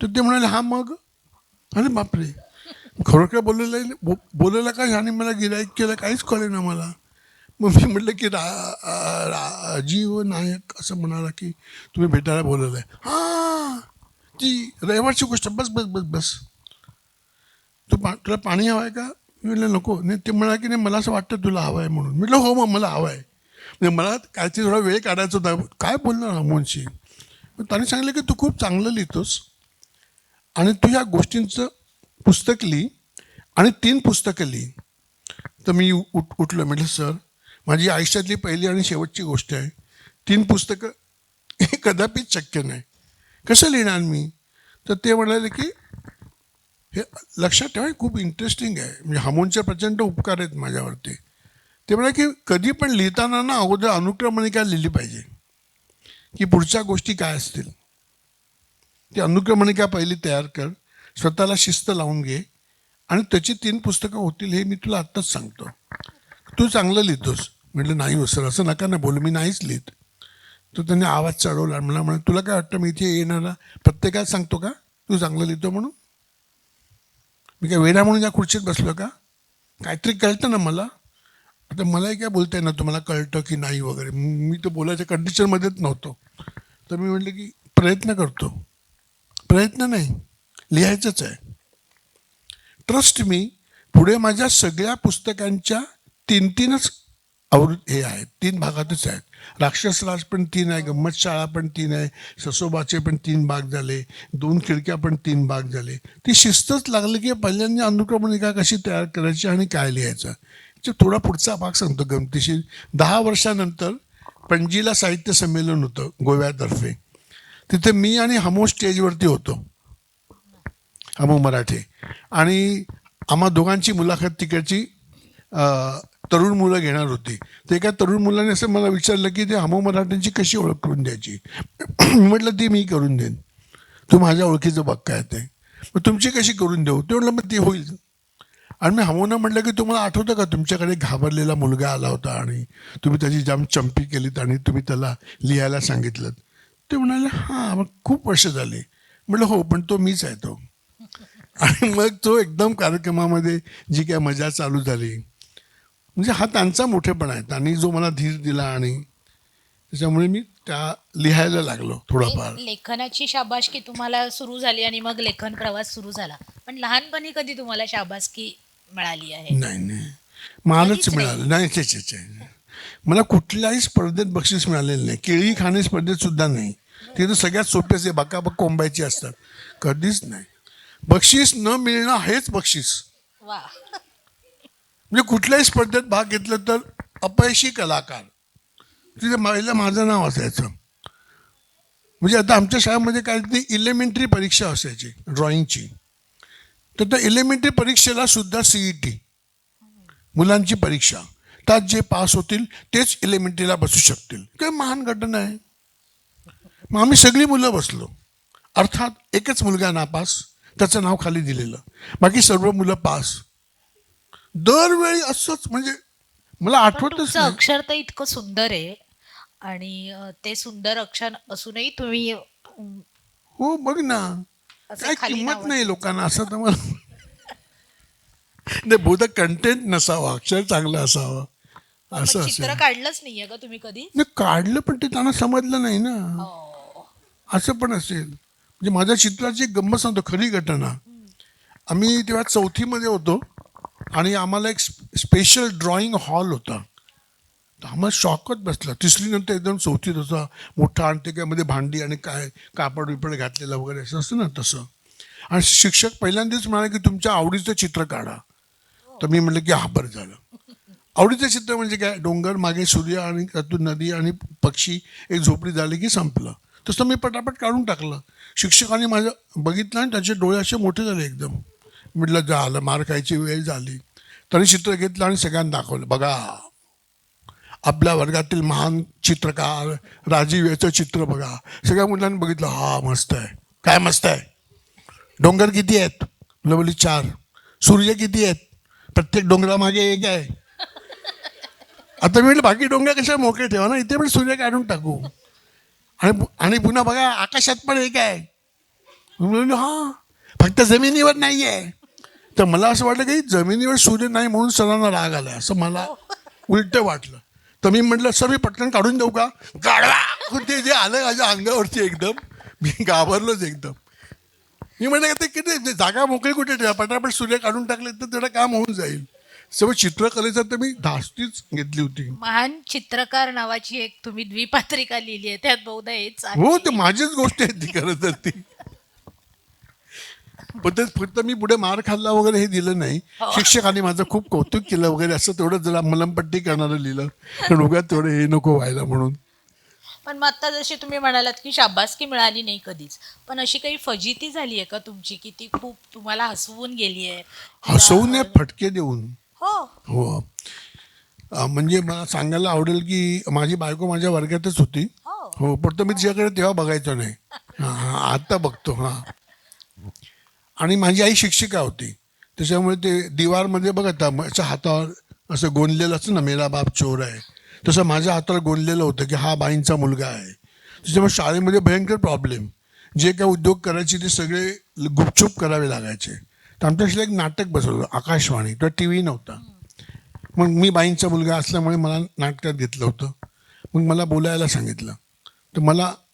[SPEAKER 2] तर ते म्हणाले हा मग. अरे बापरे, खरोखर बोललेलं काय आणि मला गिराईक केलं काहीच कळे ना मला. मग मी म्हटलं की राजीव नायक असं म्हणाला की तुम्ही भेटायला बोलवलं आहे. हां, ती रविवारची गोष्ट, बस बस बस बस. तुला पाणी हवं आहे का? मी म्हटलं नको. नाही, ते म्हणा की नाही मला असं वाटतं तुला हवं आहे म्हणून. म्हटलं हो मग मला हवं आहे. म्हणजे मला काहीतरी थोडा वेळ काढायचा होता. काय बोलणार हमूंशी. त्याने सांगितलं की तू खूप चांगलं लिहितोस आणि तू ह्या गोष्टींचं पुस्तक लिही आणि 3 पुस्तकं लिही. तर मी उठलं. म्हटलं सर, माझी आयुष्यातली पहिली आणि शेवटची गोष्ट आहे, 3 पुस्तकं हे कदापिच शक्य नाही, कसं लिहिणार मी. तर ते म्हणाले की हे लक्षात ठेवा, खूप इंटरेस्टिंग आहे. म्हणजे हमूंचे प्रचंड उपकार आहेत माझ्यावरती. ते म्हणाले की कधी पण लिहिताना ना अगोदर अनुक्रमणिका लिहिली पाहिजे की पुढच्या गोष्टी काय असतील. ती अनुक्रमणिका पहिली तयार कर, स्वतःला शिस्त लावून घे आणि त्याची 3 पुस्तकं होतील हे मी तुला आत्ताच सांगतो. तू चांगलं लिहितोस. म्हटलं नाही हो सर, असं नका ना बोलू, मी नाहीच लिहित. तो त्याने आवाज चढवला. मला म्हणा तुला काय वाटतं मी इथे येणारा प्रत्येकाला सांगतो का तू चांगलं लिहितो म्हणून? मी काय वेडा म्हणून या खुर्चीत बसलो का? काहीतरी कळतं ना मला. आता मलाही काय बोलता येणार तुम्हाला कळतं की नाही वगैरे. मी तर बोलायच्या कंडिशनमध्येच नव्हतो. तर मी म्हटलं की प्रयत्न करतो. प्रयत्न नाही, लिहायचंच आहे. ट्रस्ट मी, पुढे माझ्या सगळ्या पुस्तकांच्या 3-3च हे आहेत, 3 भागातच आहेत. राक्षसराज पण 3 आहे, गंमत शाळा पण 3 आहे, ससोबाचे पण 3 भाग झाले, 2 खिडक्या पण 3 भाग झाले. ती शिस्तच लागली की पहिल्यांदा अनुक्रमणिका कशी तयार करायची आणि काय लिहायचं. थोडा पुढचा भाग सांगतो गमतीशीर. 10 वर्षानंतर पणजीला साहित्य संमेलन होतं गोव्यातर्फे. तिथे मी आणि हमो स्टेजवरती होतो, हमो मराठे, आणि आम्हा दोघांची मुलाखत तिकडची तरुण मुलं घेणार होती. तर एका तरुण मुलाने असं मला विचारलं की ते हमो मराठ्यांची कशी ओळख करून द्यायची. म्हटलं ती मी करून देईन, तू माझ्या ओळखीचं बघ काय ते, मग तुमची कशी करून देऊ. ते म्हटलं मग ती होईल. आणि मी हमोना म्हटलं की तुम्हाला आठवतं का तुमच्याकडे घाबरलेला मुलगा आला होता आणि तुम्ही त्याची जाम चंपी केलीत आणि तुम्ही त्याला लिहायला सांगितलं. ते म्हणाले हां, मग खूप वर्ष झाले. म्हटलं हो, पण तो मीच आहे तो. आणि मग तो एकदम कार्यक्रमामध्ये जी काय मजा चालू झाली, म्हणजे हा त्यांचा मोठेपणा आहे. त्यांनी जो मला धीर दिला आणि त्याच्यामुळे मी त्या लिहायला लागलो थोडाफार.
[SPEAKER 1] लेखनाची शाबासकी तुम्हाला सुरू झाली आणि मग लेखन प्रवास सुरू झाला, पण लहानपणी कधी तुम्हाला शाबासकी मिळाली आहे?
[SPEAKER 2] नाही, मालच
[SPEAKER 1] कधीच नाही.
[SPEAKER 2] मिळालं नाही. छे. मला कुठल्याही स्पर्धेत बक्षीस मिळालेलं नाही. केळी खाणे स्पर्धेत सुद्धा नाही. ते तर सगळ्यात सोपेच आहे, बकाबक कोंबायची असतात. कधीच नाही. बक्षीस न मिळणं हेच बक्षीस.
[SPEAKER 1] वा.
[SPEAKER 2] म्हणजे कुठल्याही स्पर्धेत भाग घेतला तर अपयशी कलाकार तिथे माझं नाव असायचं. म्हणजे आता आमच्या शाळेमध्ये काय ती इलेमेंटरी परीक्षा असायची ड्रॉइंगची. तर त्या इलेमेंटरी परीक्षेला सुद्धा CET मुलांची परीक्षा, त्यात जे पास होतील तेच इलेमेंटरीला बसू शकतील. काय महान घटना आहे. मग आम्ही सगळी मुलं बसलो. अर्थात एकच मुलगा नापास, त्याचं नाव खाली दिलेलं, बाकी सर्व मुलं पास. दरवेळी असंच. म्हणजे मला
[SPEAKER 1] पण
[SPEAKER 2] आठवतच
[SPEAKER 1] तुमचं
[SPEAKER 2] नाही.
[SPEAKER 1] अक्षर तर इतकं सुंदर आहे आणि ते सुंदर अक्षर असूनही तुम्ही
[SPEAKER 2] हो बघ ना,
[SPEAKER 1] असं
[SPEAKER 2] काय
[SPEAKER 1] खाली
[SPEAKER 2] किंमत
[SPEAKER 1] नावाचं-
[SPEAKER 2] नाही लोकांना. असं तर मला नाही, बहुधा कंटेंट नसावं, अक्षर चांगलं असावं
[SPEAKER 1] मग
[SPEAKER 2] असं
[SPEAKER 1] चित्र
[SPEAKER 2] असेल.
[SPEAKER 1] काढलंच नाहीये का तुम्ही कधी?
[SPEAKER 2] नाही काढलं, पण ते त्यांना समजलं नाही ना,
[SPEAKER 1] हो.
[SPEAKER 2] असं पण असेल. म्हणजे माझ्या चित्राची एक गंमत सांगतो, खरी घटना. आम्ही तेव्हा 4थीमध्ये होतो आणि आम्हाला एक स्पेशल ड्रॉइंग हॉल होता. तर आम्हाला शॉकच बसला. 3री नंतर एकदम 4थीत होता मोठा, आणि ते काय मध्ये भांडी आणि काय कापड बिपड घातलेलं वगैरे असं असतं ना तसं. आणि शिक्षक पहिल्यांदाच म्हणाले की तुमच्या आवडीचं चित्र काढा. तर मी म्हटलं की हा बरं झालं. आवडीचं चित्र म्हणजे काय, डोंगर, मागे सूर्य आणि त्यातून नदी आणि पक्षी, एक झोपडी झाली की संपलं. तसं मी पटापट काढून टाकलं. शिक्षकांनी माझं बघितलं आणि त्याचे डोळे असे मोठे झाले एकदम. म्हटलं झालं, मार खायची वेळ झाली. तरी चित्र घेतलं आणि सगळ्यांना दाखवलं, बघा आपल्या वर्गातील महान चित्रकार राजीव याचं चित्र बघा. सगळ्या मुलांनी बघितलं, हा मस्त आहे. काय मस्त आहे? डोंगर किती आहेत? मुलं बोलली 4. सूर्य किती आहेत? प्रत्येक डोंगरामागे एक आहे. आता मी म्हटलं बाकी डोंगर कशा मोकळे ठेवा ना, इथे पण सूर्य काढून टाकू. आणि पुन्हा बघा आकाशात पण एक आहे. म्हणून हा फक्त जमिनीवर नाही आहे. तर मला असं वाटलं की जमिनीवर सूर्य नाही म्हणून सरांना राग आला, असं मला उलटं वाटलं. तर मी म्हटलं सर मी पटकन काढून देऊ का? काढवा. ते जे आलं माझ्या अंगावरती एकदम मी घाबरलोच एकदम. मी म्हटलं ते किती जागा मोकळी कुठे ठेवा, पटापट सूर्य काढून टाकले तर तेवढं काम होऊन जाईल. सगळं चित्रकलेचं तर मी धास्तीच घेतली होती.
[SPEAKER 1] महान चित्रकार नावाची एक तुम्ही द्विपात्रिका लिहिली आहे, त्यात बहुधा हेच आहे.
[SPEAKER 2] हो, ते माझीच गोष्ट आहे ती खरं तर ती. पण ते फक्त मी पुढे मार खाल्ला वगैरे हे दिलं नाही. शिक्षकांनी माझं खूप कौतुक केलं वगैरे असं तेवढं जरा मलमपट्टी करणारं लिहिलं, कारण उगाच तेवढं हे नको व्हायला म्हणून.
[SPEAKER 1] पण मग आता जशी तुम्ही म्हणालात की शाबासकी मिळाली नाही कधीच, पण अशी काही फजिती झाली आहे का तुमची की ती खूप तुम्हाला हसवून गेली आहे?
[SPEAKER 2] हसवून फटके देऊन.
[SPEAKER 1] हो.
[SPEAKER 2] हो. म्हणजे मला सांगायला आवडेल की माझी बायको माझ्या वर्गातच होती. हो, पण मी तिच्याकडे तेव्हा बघायचो नाही. हां, आता बघतो. हां. आणि माझी आई शिक्षिका होती, त्याच्यामुळे ते दिवारमध्ये बघा असं हातावर असं गोंदलेलं असतं ना, मेरा बाप चोर आहे, तसं माझ्या हातावर गोंदलेलं होतं की हा बाईंचा मुलगा आहे. त्याच्यामुळे शाळेमध्ये भयंकर प्रॉब्लेम. जे काय उद्योग करायचे ते सगळे गुपचूप करावे लागायचे. तर आमच्याशी एक नाटक बसवलं आकाशवाणी, तर TV नव्हता. मग मी बाईंचा मुलगा असल्यामुळे मला नाटकात घेतलं होतं. मग मला बोलायला सांगितलं. तर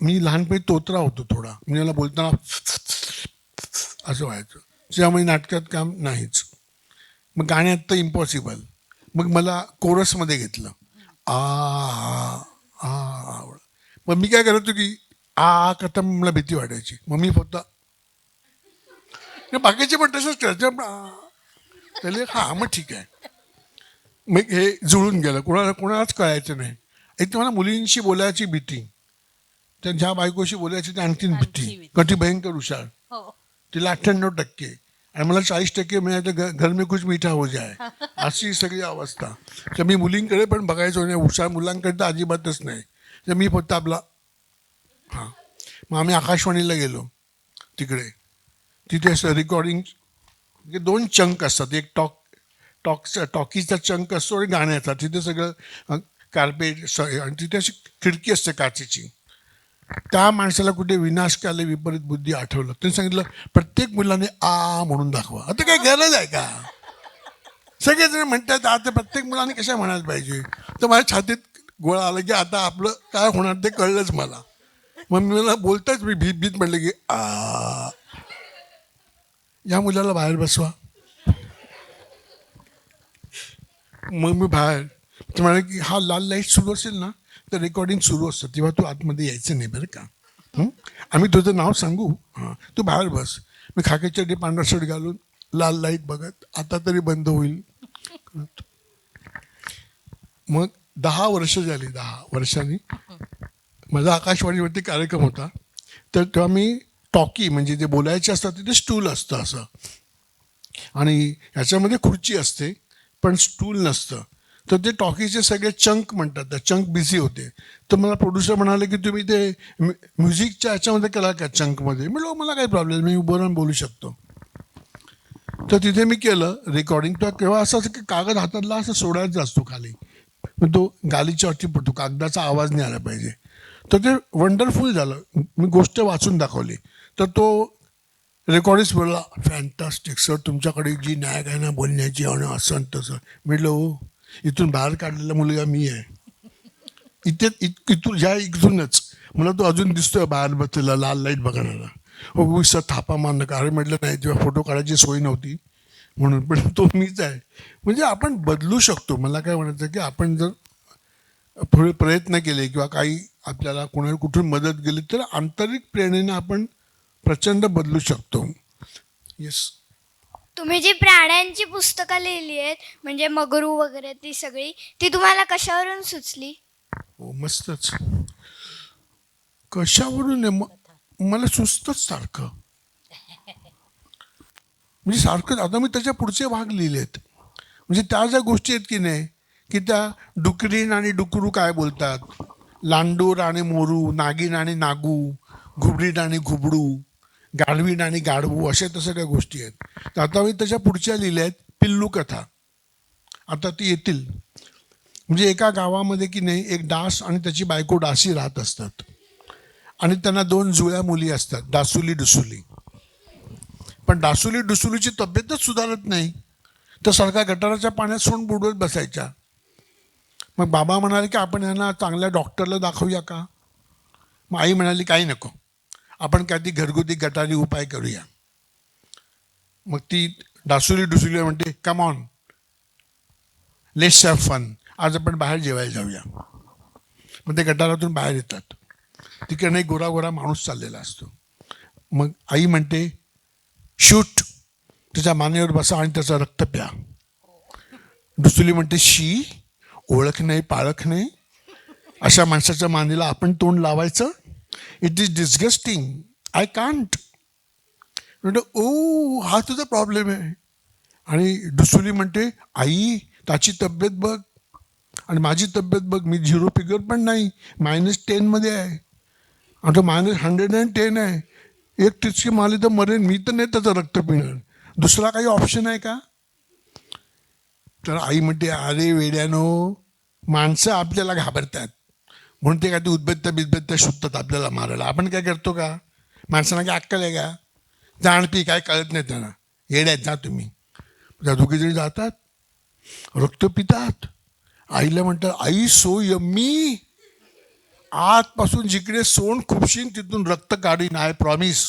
[SPEAKER 2] मी लहानपणी तोतरा होतो थोडा, म्हणजे मला बोलताना असं व्हायचं. त्यामुळे नाटकात काम नाहीच. मग गाण्यात तर इम्पॉसिबल. मग मला कोरसमध्ये घेतलं. आ आ आ. मग मी काय करायचो की आ करता मला भीती वाटायची. मग मी फक्त बाकीचे पण तसंच करायचं. त्याला हां मग ठीक आहे. मग हे जुळून गेलं. कोणालाच कळायचं नाही. एक तर मला मुलींशी बोलायची भीती. ज्या बायकोशी बोलायची ती आणखीन
[SPEAKER 1] आणखी
[SPEAKER 2] भीती,
[SPEAKER 1] भीती.
[SPEAKER 2] कधी भयंकर हुशार.
[SPEAKER 1] हो.
[SPEAKER 2] तिला 98% आणि मला 40% मिळाले तर घर में कुछ मीठा हो जाए, अशी सगळी अवस्था. तर मी मुलींकडे पण बघायचो नाही, हुशार मुलांकडे तर अजिबातच नाही. तर मी फक्त आपला हां. मग आम्ही आकाशवाणीला गेलो तिकडे. तिथे असं रेकॉर्डिंग 2 चंक असतात, एक टॉकीजचा चंक असतो आणि गाण्याचा. तिथे सगळं कार्पेट आणि तिथे अशी खिडकी असते काचेची. त्या माणसाला कुठे विनाशकाले विपरीत बुद्धी आठवलं. त्यांनी सांगितलं प्रत्येक मुलाने आ म्हणून दाखवा. आता काही गरज आहे का? सगळेजण म्हणतात आता प्रत्येक मुलाने कशा म्हणायला पाहिजे. तर माझ्या छातीत गोळा आला की आता आपलं काय होणार ते कळलंच मला. मग मला बोलताच मी भीत म्हटलं की आ, या मुलाला बाहेर बसवा. मग मी बाहेर ते म्हणाले की हा लाल लाईट सुरू असेल ना तर रेकॉर्डिंग सुरू असतं, तेव्हा तू आतमध्ये यायचं नाही बरं का. आम्ही तुझं नाव सांगू, हां तू बाहेर बस. मी खाकीच्या पांढरा शर्ट घालून लाल लाईट बघत आता तरी बंद होईल. मग 10 वर्ष झाली. 10 वर्षांनी माझा आकाशवाणीवरती कार्यक्रम होता. तर तेव्हा मी टॉकी म्हणजे जे बोलायचे असतात तिथे स्टूल असतं असं आणि ह्याच्यामध्ये खुर्ची असते पण स्टूल नसतं. तर ते टॉकीचे सगळे चंक म्हणतात, त्या चंक बिझी होते. तर मला प्रोड्युसर म्हणाले की तुम्ही ते म्युझिकच्या ह्याच्यामध्ये केला का चंकमध्ये. म्हणलं मला काही प्रॉब्लेम, मी उभं राहून बोलू शकतो. तर तिथे मी केलं रेकॉर्डिंग. तर केव्हा असं की कागद हातातला असं सोडायचा असतो खाली, मग तो गालीच्या वरती पडतो, कागदाचा आवाज नाही आला पाहिजे. तर ते वंडरफुल झालं. मी गोष्ट वाचून दाखवली तर तो रेकॉर्डिस्ट बोलला फॅन्टास्टिक सर, तुमच्याकडे जी न्याय आहे ना बोलण्याची आणि असं आणि तसं. म्हटलं हो, इथून बाहेर काढलेला मुलगा मी आहे. इथूनच मला तो अजून दिसतोय बाहेर बसलेला लाल लाईट बघणारा. हो सर थापा मार नका. अरे म्हटलं नाही, तेव्हा फोटो काढायची सोय नव्हती म्हणून, पण तो मीच आहे. म्हणजे आपण बदलू शकतो. मला काय म्हणायचं की आपण जर थोडे प्रयत्न केले किंवा काही आपल्याला कोणाला कुठून मदत केली तर आंतरिक प्रेरणेने आपण प्रचंड बदलू शकतो. येस.
[SPEAKER 4] तुम्ही जी प्राण्यांची पुस्तकं लिहिली आहेत म्हणजे मगरू वगैरे ती सगळी, ती तुम्हाला कशावरून सुचली?
[SPEAKER 2] हो मस्तच. कशावरून मला सुचतच सारखं, म्हणजे सारखं. आता मी त्याच्या पुढचे भाग लिहिलेत. म्हणजे त्या ज्या गोष्टी आहेत की नाही की त्या डुकरीण आणि डुकरू काय बोलतात, लांडूर आणि मोरू, नागिन आणि नागू, घुबरीण आणि घुबडू, गाढवीण आणि गाढवू, अशा तशा काही गोष्टी आहेत. तर आता मी त्याच्या पुढच्या लिहिल्या आहेत पिल्लू कथा. आता ती येतील. म्हणजे एका गावामध्ये की नाही एक डास आणि त्याची बायको डासी राहत असतात आणि त्यांना 2 जुळ्या मुली असतात, डासुली डुसुली. पण डासुली डुसुलीची तब्येतच सुधारत नाही, तर सारखा गटाराच्या पाण्यात सोंड बुडवत बसायच्या. मग बाबा म्हणाले की आपण यांना चांगल्या डॉक्टरला दाखवूया का. मग आई म्हणाली काही नको, आपण काय ती घरगुती गटारी उपाय करूया. मग ती डासुली डुसुली म्हणते come on let's have fun, आज आपण बाहेर जेवायला जाऊया. मग ते गटारातून बाहेर येतात. तिकडे एक गोरा गोरा माणूस चाललेला असतो. मग आई म्हणते शूट, त्याच्या मानेवर बसा आणि त्याचं रक्त प्या. डुसुली म्हणते शी, ओळख नाही पाळख नाही, अशा माणसाच्या मानेला आपण तोंड लावायचं. It is disgusting, I can't. म्हणतो ओ हा तुझा प्रॉब्लेम आहे. आणि डुसुली म्हणते आई त्याची तब्येत बघ आणि माझी तब्येत बघ, मी 0 फिगर पण नाही, -10 मध्ये आहे आणि तो -110 आहे. एक टिचकी मारली तर मरेन मी, तर नाही त्याचं रक्त पिणार. दुसरा काही ऑप्शन आहे का. तर आई म्हणते अरे वेड्यानो, माणसं आपल्याला घाबरतात म्हणून ते काय ते उद्बत्त्या बिदबत्त्या शोधतात आपल्याला मारायला. आपण काय करतो का. माणसांना काय अक्कल आहे का. जाणपी काय कळत नाही त्यांना, येड्यात जा तुम्ही. त्या दोघी जणी जातात, रक्त पितात. आईला म्हणतात आई सो यम्मी, आतपासून जिकडे सोंड खुपशीन तिथून रक्त काढीन, आय प्रॉमिस.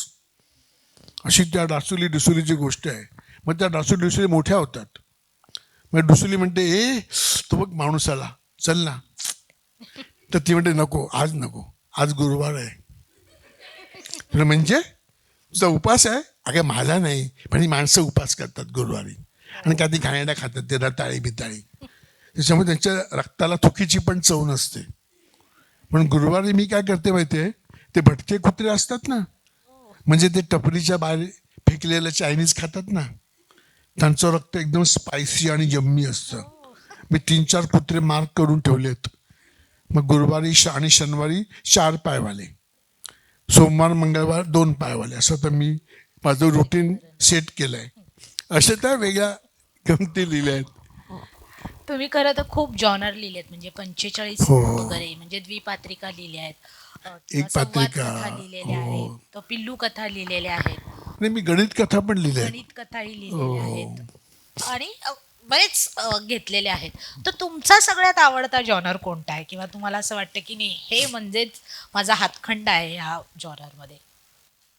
[SPEAKER 2] अशी त्या डासुली डुसुलीची गोष्ट आहे. मग त्या डासुली डुसुली मोठ्या होतात. मग डुसुली म्हणते ए तो बघ माणूस आला, चल ना. तर ती म्हणते नको, आज नको, आज गुरुवार आहे. म्हणजे तुझा उपास आहे. अगं माझा नाही, पण ही माणसं उपास करतात गुरुवारी आणि कधी घाणेरडा खातात ते रताळी बिताळी. त्याच्यामुळे त्यांच्या रक्ताला थुकीची पण चव नसते. म्हणून गुरुवारी मी काय करते माहिती आहे, ते भटके कुत्रे असतात ना, म्हणजे ते टपरीच्या बाहेर फेकलेलं चायनीज खातात ना, त्यांचं रक्त एकदम स्पायसी आणि यम्मी असतं. मी 3-4 कुत्रे मार्क करून ठेवलेत. मग गुरुवारी आणि शनिवारी 4 पायवाले, सोमवार मंगळवार 2 पायवाले, असं तर मी माझं रुटीन सेट केलंय. अशा त्या वेगळ्या गमती लिहिल्या आहेत.
[SPEAKER 1] तुम्ही खरं तर खूप जॉनर लिहिलेत, म्हणजे 45
[SPEAKER 2] हो.
[SPEAKER 1] वगैरे, म्हणजे द्विपात्रिका लिहिल्या आहेत,
[SPEAKER 2] एक
[SPEAKER 1] संवाद
[SPEAKER 2] पात्रिका,
[SPEAKER 1] कथा लिहिलेल्या
[SPEAKER 2] हो.
[SPEAKER 1] आहेत, तो पिल्लू कथा लिहिलेल्या आहेत,
[SPEAKER 2] नाही, मी गणित कथा पण लिहिल्या आहेत.
[SPEAKER 1] गणित कथाही लिहिलेल्या
[SPEAKER 2] हो.
[SPEAKER 1] आहेत आणि बरेच घेतलेले आहेत. तर तुमचा सगळ्यात आवडता जॉनर कोणता आहे, किंवा तुम्हाला असं वाटतं की नाही हे म्हणजेच माझा हातखंड आहे ह्या जॉनरमध्ये?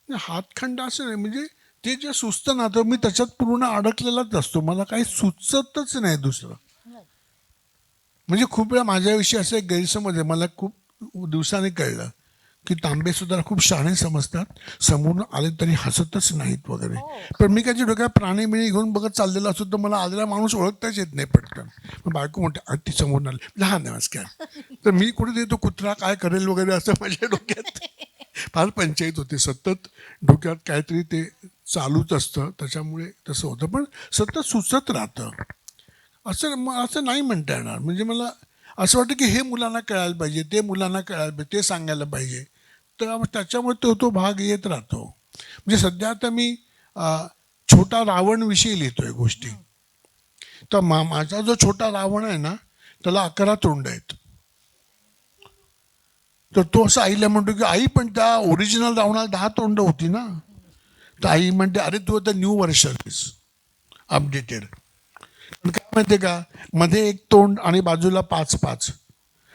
[SPEAKER 2] हातखंड असं नाही, म्हणजे ते जे सुचतं ना तर मी त्याच्यात पूर्ण अडकलेलाच असतो. मला काही सुचतच नाही दुसरं. म्हणजे खूप वेळा माझ्याविषयी असं एक गैरसमज आहे. मला खूप दिवसांनी कळलं की तांबे सुद्धा खूप शहाणे समजतात, समोरून आले तरी हसतच नाहीत वगैरे. पण मी काय डोक्यात प्राणी बिणी घेऊन बघत चाललेला असतो तर मला आलेला माणूस ओळखताच येत नाही पटकन. मग बायको म्हणते ती समोरून आली, लहान नमस्कार. तर मी कुठे तो कुत्रा काय करेल वगैरे असं माझ्या डोक्यात फार पंचायत होते. सतत डोक्यात काहीतरी ते चालूच असतं, त्याच्यामुळे तसं होतं. पण सतत सुचत राहतं असं नाही म्हणता येणार. म्हणजे मला असं वाटतं की हे मुलांना कळायला पाहिजे, ते मुलांना कळायला पाहिजे, ते सांगायला पाहिजे. तर त्याच्यामुळे तो भाग येत राहतो. म्हणजे सध्या आता मी छोटा रावणविषयी लिहितोय गोष्टी. तर माझा जो छोटा रावण आहे ना त्याला 11 तोंड आहेत. तर तो असं आईला म्हणतो की आई पण त्या ओरिजिनल रावणाला 10 तोंड होती ना. तर आई म्हणते अरे तू आता न्यू व्हर्शन अपडेटेड. पण काय माहितीये का, मध्ये 1 तोंड आणि बाजूला 5-5,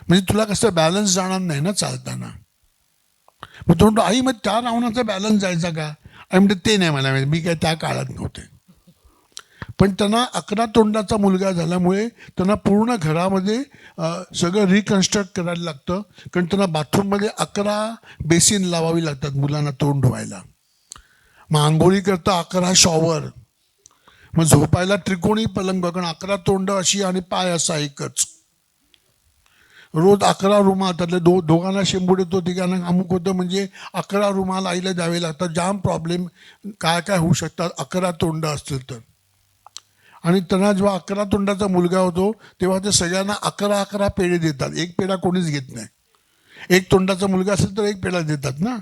[SPEAKER 2] म्हणजे तुला कसं बॅलन्स जाणार नाही ना चालताना. मग तो म्हणतो आई मग त्या रावणाचा बॅलन्स जायचा का? आणि म्हणते ते नाही मला माहिती, मी काय त्या काळात नव्हते. पण त्यांना 11 तोंडाचा मुलगा झाल्यामुळे त्यांना पूर्ण घरामध्ये सगळं रिकन्स्ट्रक्ट करायला लागतं. कारण त्यांना बाथरूममध्ये 11 बेसिन लावावी लागतात मुलांना तोंड धुवायला. मग आंघोळी करता 11 शॉवर, मग झोपायला त्रिकोणी पलंग, कारण 11 तोंड अशी आणि पाय असा एकच. रोज 11 रुमाल, त्यातले दोघांना शेंबूड येतो, तिघांना अमुक होतं, म्हणजे 11 रुमाल आईला द्यावे लागतात. जाम प्रॉब्लेम काय काय होऊ शकतात 11 तोंड असतील तर. आणि त्यांना जेव्हा 11 तोंडाचा मुलगा होतो तेव्हा ते सगळ्यांना 11 पेढे देतात. 1 पेढा कोणीच घेत नाही. 1 तोंडाचा मुलगा असेल तर 1 पेढा देतात ना.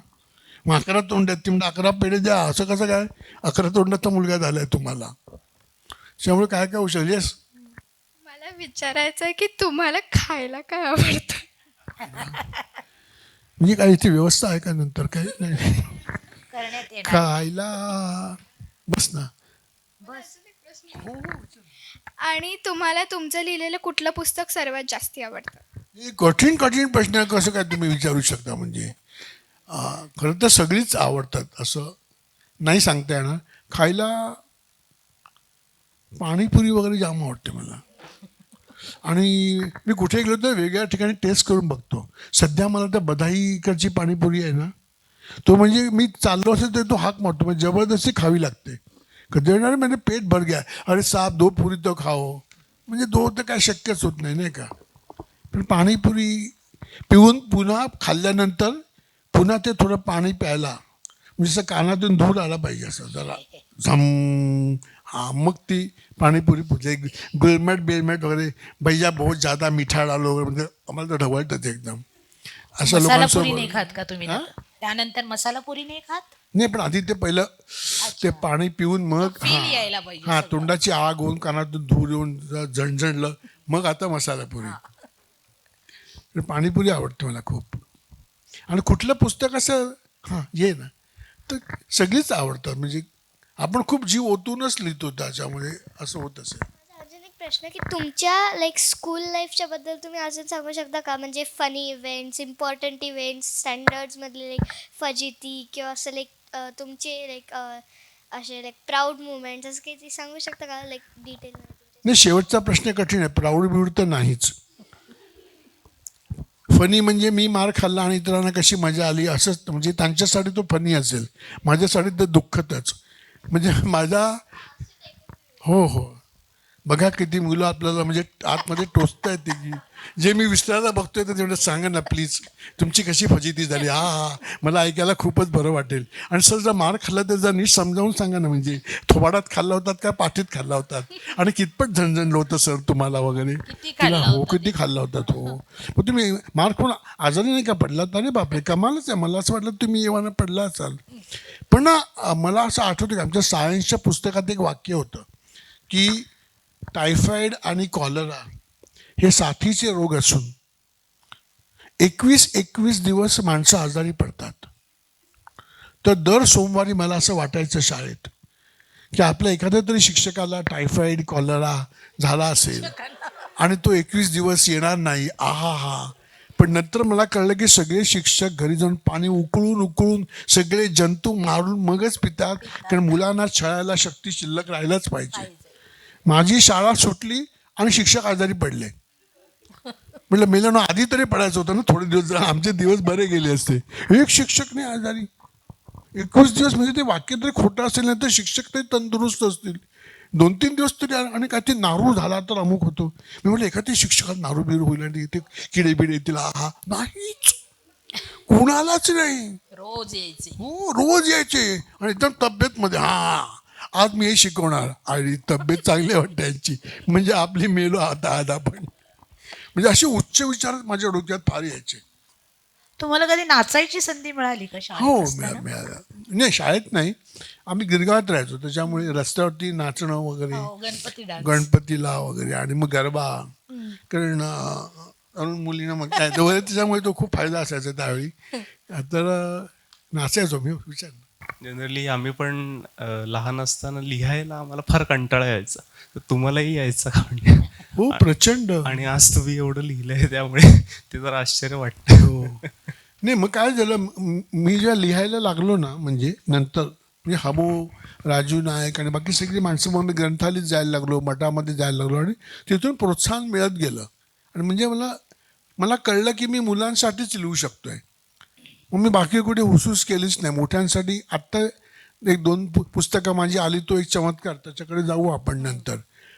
[SPEAKER 2] मग 11 तोंड आहेत ती म्हणजे 11 पेढे द्या. असं कसं काय, 11 तोंडाचा मुलगा झालाय तुम्हाला. त्यामुळे काय काय होऊ शकत. येस,
[SPEAKER 5] मला विचारायचं आहे की तुम्हाला खायला काय आवडतं?
[SPEAKER 2] म्हणजे काय इथे व्यवस्था आहे का नंतर काही नाही
[SPEAKER 1] करण्यात येणार.
[SPEAKER 2] खायला? बस ना.
[SPEAKER 5] आणि तुम्हाला तुमचं लिहिलेलं कुठलं पुस्तक सर्वात जास्ती आवडतं?
[SPEAKER 2] हे कठीण प्रश्न कसं काय तुम्ही विचारू शकता. म्हणजे खरं तर सगळीच आवडतात असं नाही सांगता येणार. खायला पाणीपुरी वगैरे जाम आवडते मला. आणि मी कुठे गेलो तर वेगळ्या ठिकाणी टेस्ट करून बघतो. सध्या मला त्या बधाईकडची पाणीपुरी आहे ना, तो म्हणजे मी चाललो असेल तर तो हाक मारतो, म्हणजे जबरदस्ती खावी लागते. कधी म्हणजे पेट भर गया, अरे साहब 2 पुरी तो खाओ. म्हणजे 2 तर काय शक्यच होत नाही, नाही का. पण पाणीपुरी पिऊन पुन्हा खाल्ल्यानंतर पुन्हा ते थोडं पाणी प्यायला, म्हणजे असं कानातून धूर आला पाहिजे असं जरा झम. हां, मग ती पाणीपुरी पुढे गुलमेट वगैरे, भैया बहुत ज़्यादा मिठा डालो वगैरे, म्हणजे आम्हाला तर ढवळतात एकदम अशा
[SPEAKER 1] मसाला पुरी नाही
[SPEAKER 2] लोकांसोबत.
[SPEAKER 1] खात का तुम्ही? त्यानंतर मसाला पुरी नाही खात?
[SPEAKER 2] नाही, पण आधी ते पहिलं ते पाणी पिऊन मग
[SPEAKER 1] फील यायला पाहिजे
[SPEAKER 2] हां
[SPEAKER 1] सगळं.
[SPEAKER 2] तोंडाची आग होऊन कानातून धूर येऊन झणझणलं, मग आता मसाला पुरी. पाणीपुरी आवडते मला खूप. आणि कुठलं पुस्तक असं ये ना तर सगळीच आवडतात. म्हणजे आपण खूप जीव ओतूनच लिहितो त्याच्यामुळे असं होत असेल.
[SPEAKER 4] अजून एक प्रश्न की तुमच्या स्कूल लाईफच्या बद्दल तुम्ही अजून सांगू शकता का? म्हणजे फनी इव्हेंट्स, इम्पॉर्टंट इव्हेंट्स, स्टँडर्ड्समधले फजिती, किंवा असं तुमचे असे प्राऊड मुवमेंट्स, असं काही ते सांगू शकता का डिटेल?
[SPEAKER 2] नाही, शेवटचा प्रश्न कठीण आहे. प्राऊड बिऊड तर नाहीच. फनी म्हणजे मी मार खाल्ला आणि इतरांना कशी मजा आली असंच, म्हणजे त्यांच्यासाठी तो फनी असेल, माझ्यासाठी तर दुःखतच. म्हणजे माझा हो बघा किती मुलं आपल्याला म्हणजे आतमध्ये टोचता येते की जे मी विसरायला बघतोय तर तेवढं सांगा ना प्लीज, तुमची कशी फजिती झाली. हा हा, मला ऐकायला खूपच बरं वाटेल. आणि सर जर मार खाल्ला तर जर नीट समजावून सांगा ना, म्हणजे थोबाडात खाल्ला होतात का पाठीत खाल्ला होतात आणि कितपत झणझणलं होतं सर तुम्हाला वगैरे.
[SPEAKER 1] किती खाल्ला
[SPEAKER 2] तिला हो
[SPEAKER 1] होता
[SPEAKER 2] किती खाल्ला होतात. हो मग तुम्ही मार खाऊन आजारी नाही का पडलात? अरे बापरे, कमालच आहे. मला असं वाटलं तुम्ही येवाना पडला असाल. पण ना मला असं आठवतं की आमच्या सायन्सच्या पुस्तकात एक वाक्य होतं की टायफॉइड आणि कॉलरा हे साथीचे रोग असून 21 दिवस माणसं आजारी पडतात. तर दर सोमवारी मला असं वाटायचं शाळेत की आपल्या एखाद्या तरी शिक्षकाला टायफॉइड कॉलरा झाला असेल आणि तो 21 दिवस येणार नाही. आहा हा. पण नंतर मला कळलं की सगळे शिक्षक घरी जाऊन पाणी उकळून उकळून सगळे जंतू मारून मगच पितात, कारण मुलांना छळायला शक्ती शिल्लक राहिलाच पाहिजे. माझी शाळा सुटली आणि शिक्षक आजारी पडले. म्हटलं मेलं ना, आधी तरी पडायचं होतं ना, थोडे दिवस जरा आमचे दिवस बरे गेले असते. एक शिक्षक नाही आजारी 21 दिवस, म्हणजे ते वाक्य तरी खोटं असेल नाही तर शिक्षक तरी तंदुरुस्त असतील. 2-3 दिवस तरी आणि काय ते नारू झाला तर अमुक होतो. मी म्हटलं एखाद्या शिक्षकाला नारू बिरू होईल आणि ते किडे बिडे येतील. हा नाहीच, कुणालाच नाही.
[SPEAKER 1] रोज यायचे.
[SPEAKER 2] हो रोज यायचे आणि एकदम तब्येत मध्ये. हा आज मी हे शिकवणार आणि तब्येत चांगली वाटते यांची, म्हणजे आपली मेलो आता आज आपण. म्हणजे असे उच्च विचार माझ्या डोक्यात फार यायचे.
[SPEAKER 1] तुम्हाला कधी नाचायची संधी मिळाली का शाळेत
[SPEAKER 2] हो
[SPEAKER 1] असताना?
[SPEAKER 2] मिळालं. नाही शाळेत नाही, आम्ही गिरगावात राहायचो त्याच्यामुळे रस्त्यावरती नाचणं वगैरे,
[SPEAKER 1] हो, गणपती डान्स.
[SPEAKER 2] गणपतीला वगैरे आणि मग गरबा. कारण अरुण मुलींना मग काय त्याच्यामुळे तो खूप फायदा असायचा त्यावेळी. तर नाचायचो मी. विचार
[SPEAKER 6] जनरली आम्ही पण लहान असताना लिहायला आम्हाला फार कंटाळा यायचा. तर तुम्हालाही यायचा का म्हणजे?
[SPEAKER 2] हो प्रचंड.
[SPEAKER 6] आणि आज तुम्ही एवढं लिहिलंय त्यामुळे ते जरा आश्चर्य वाटतं.
[SPEAKER 2] हो नाही मग काय झालं, मी जेव्हा लिहायला लागलो ना, म्हणजे नंतर म्हणजे हबो, राजू नायक आणि बाकी सगळी माणसं, मग मी ग्रंथालयात जायला लागलो, मठामध्ये जायला लागलो आणि तिथून प्रोत्साहन मिळत गेलं. आणि म्हणजे मला कळलं की मी मुलांसाठीच लिहू शकतोय. मग मी बाकी कुठे हुसूस केलीच नाही मोठ्यांसाठी. आत्ता 1-2 पुस्तकं माझी आली, तो एक चमत्कार, त्याच्याकडे जाऊ आपण नंतर.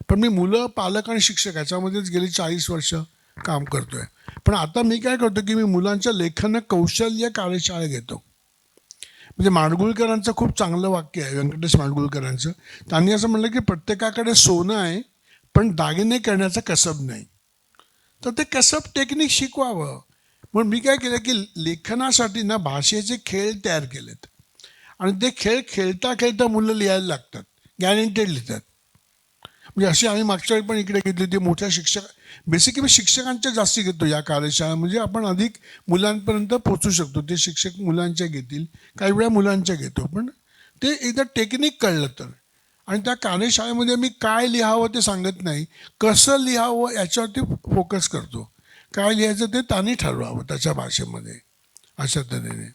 [SPEAKER 2] पण मी मुलं, पालक आणि शिक्षक याच्यामध्येच गेली 40 वर्ष काम करतोय. पण आता मी काय करतो की मी मुलांच्या लेखन कौशल्य कार्यशाळा घेतो. म्हणजे माडगुळकरांचं खूप चांगलं वाक्य आहे, व्यंकटेश माडगुळकरांचं. त्यांनी असं म्हणलं की प्रत्येकाकडे सोनं आहे पण दागिने करण्याचा कसब नाही. तर ते कसब टेक्निक शिकवावं. म्हणून मी काय केलं की लेखनासाठी ना भाषेचे खेळ तयार केलेत आणि ते खेळ खेळता खेळता मुलं लिहायला लागतात, गॅरंटेड लिहितात. म्हणजे अशी आम्ही मागच्या वेळी पण इकडे घेतली होती. मोठ्या शिक्षक, बेसिकली मी शिक्षकांच्या जास्ती घेतो या कार्यशाळा, म्हणजे आपण अधिक मुलांपर्यंत पोचू शकतो. ते शिक्षक मुलांच्या घेतील, काही वेळा मुलांच्या घेतो, पण ते एकदा टेक्निक कळलं तर. आणि त्या कार्यशाळेमध्ये मी काय लिहावं ते सांगत नाही, कसं लिहावं याच्यावरती फोकस करतो. काय लिहायचं ते त्यांनी ठरवावं त्याच्या भाषेमध्ये, अशा तऱ्हेने.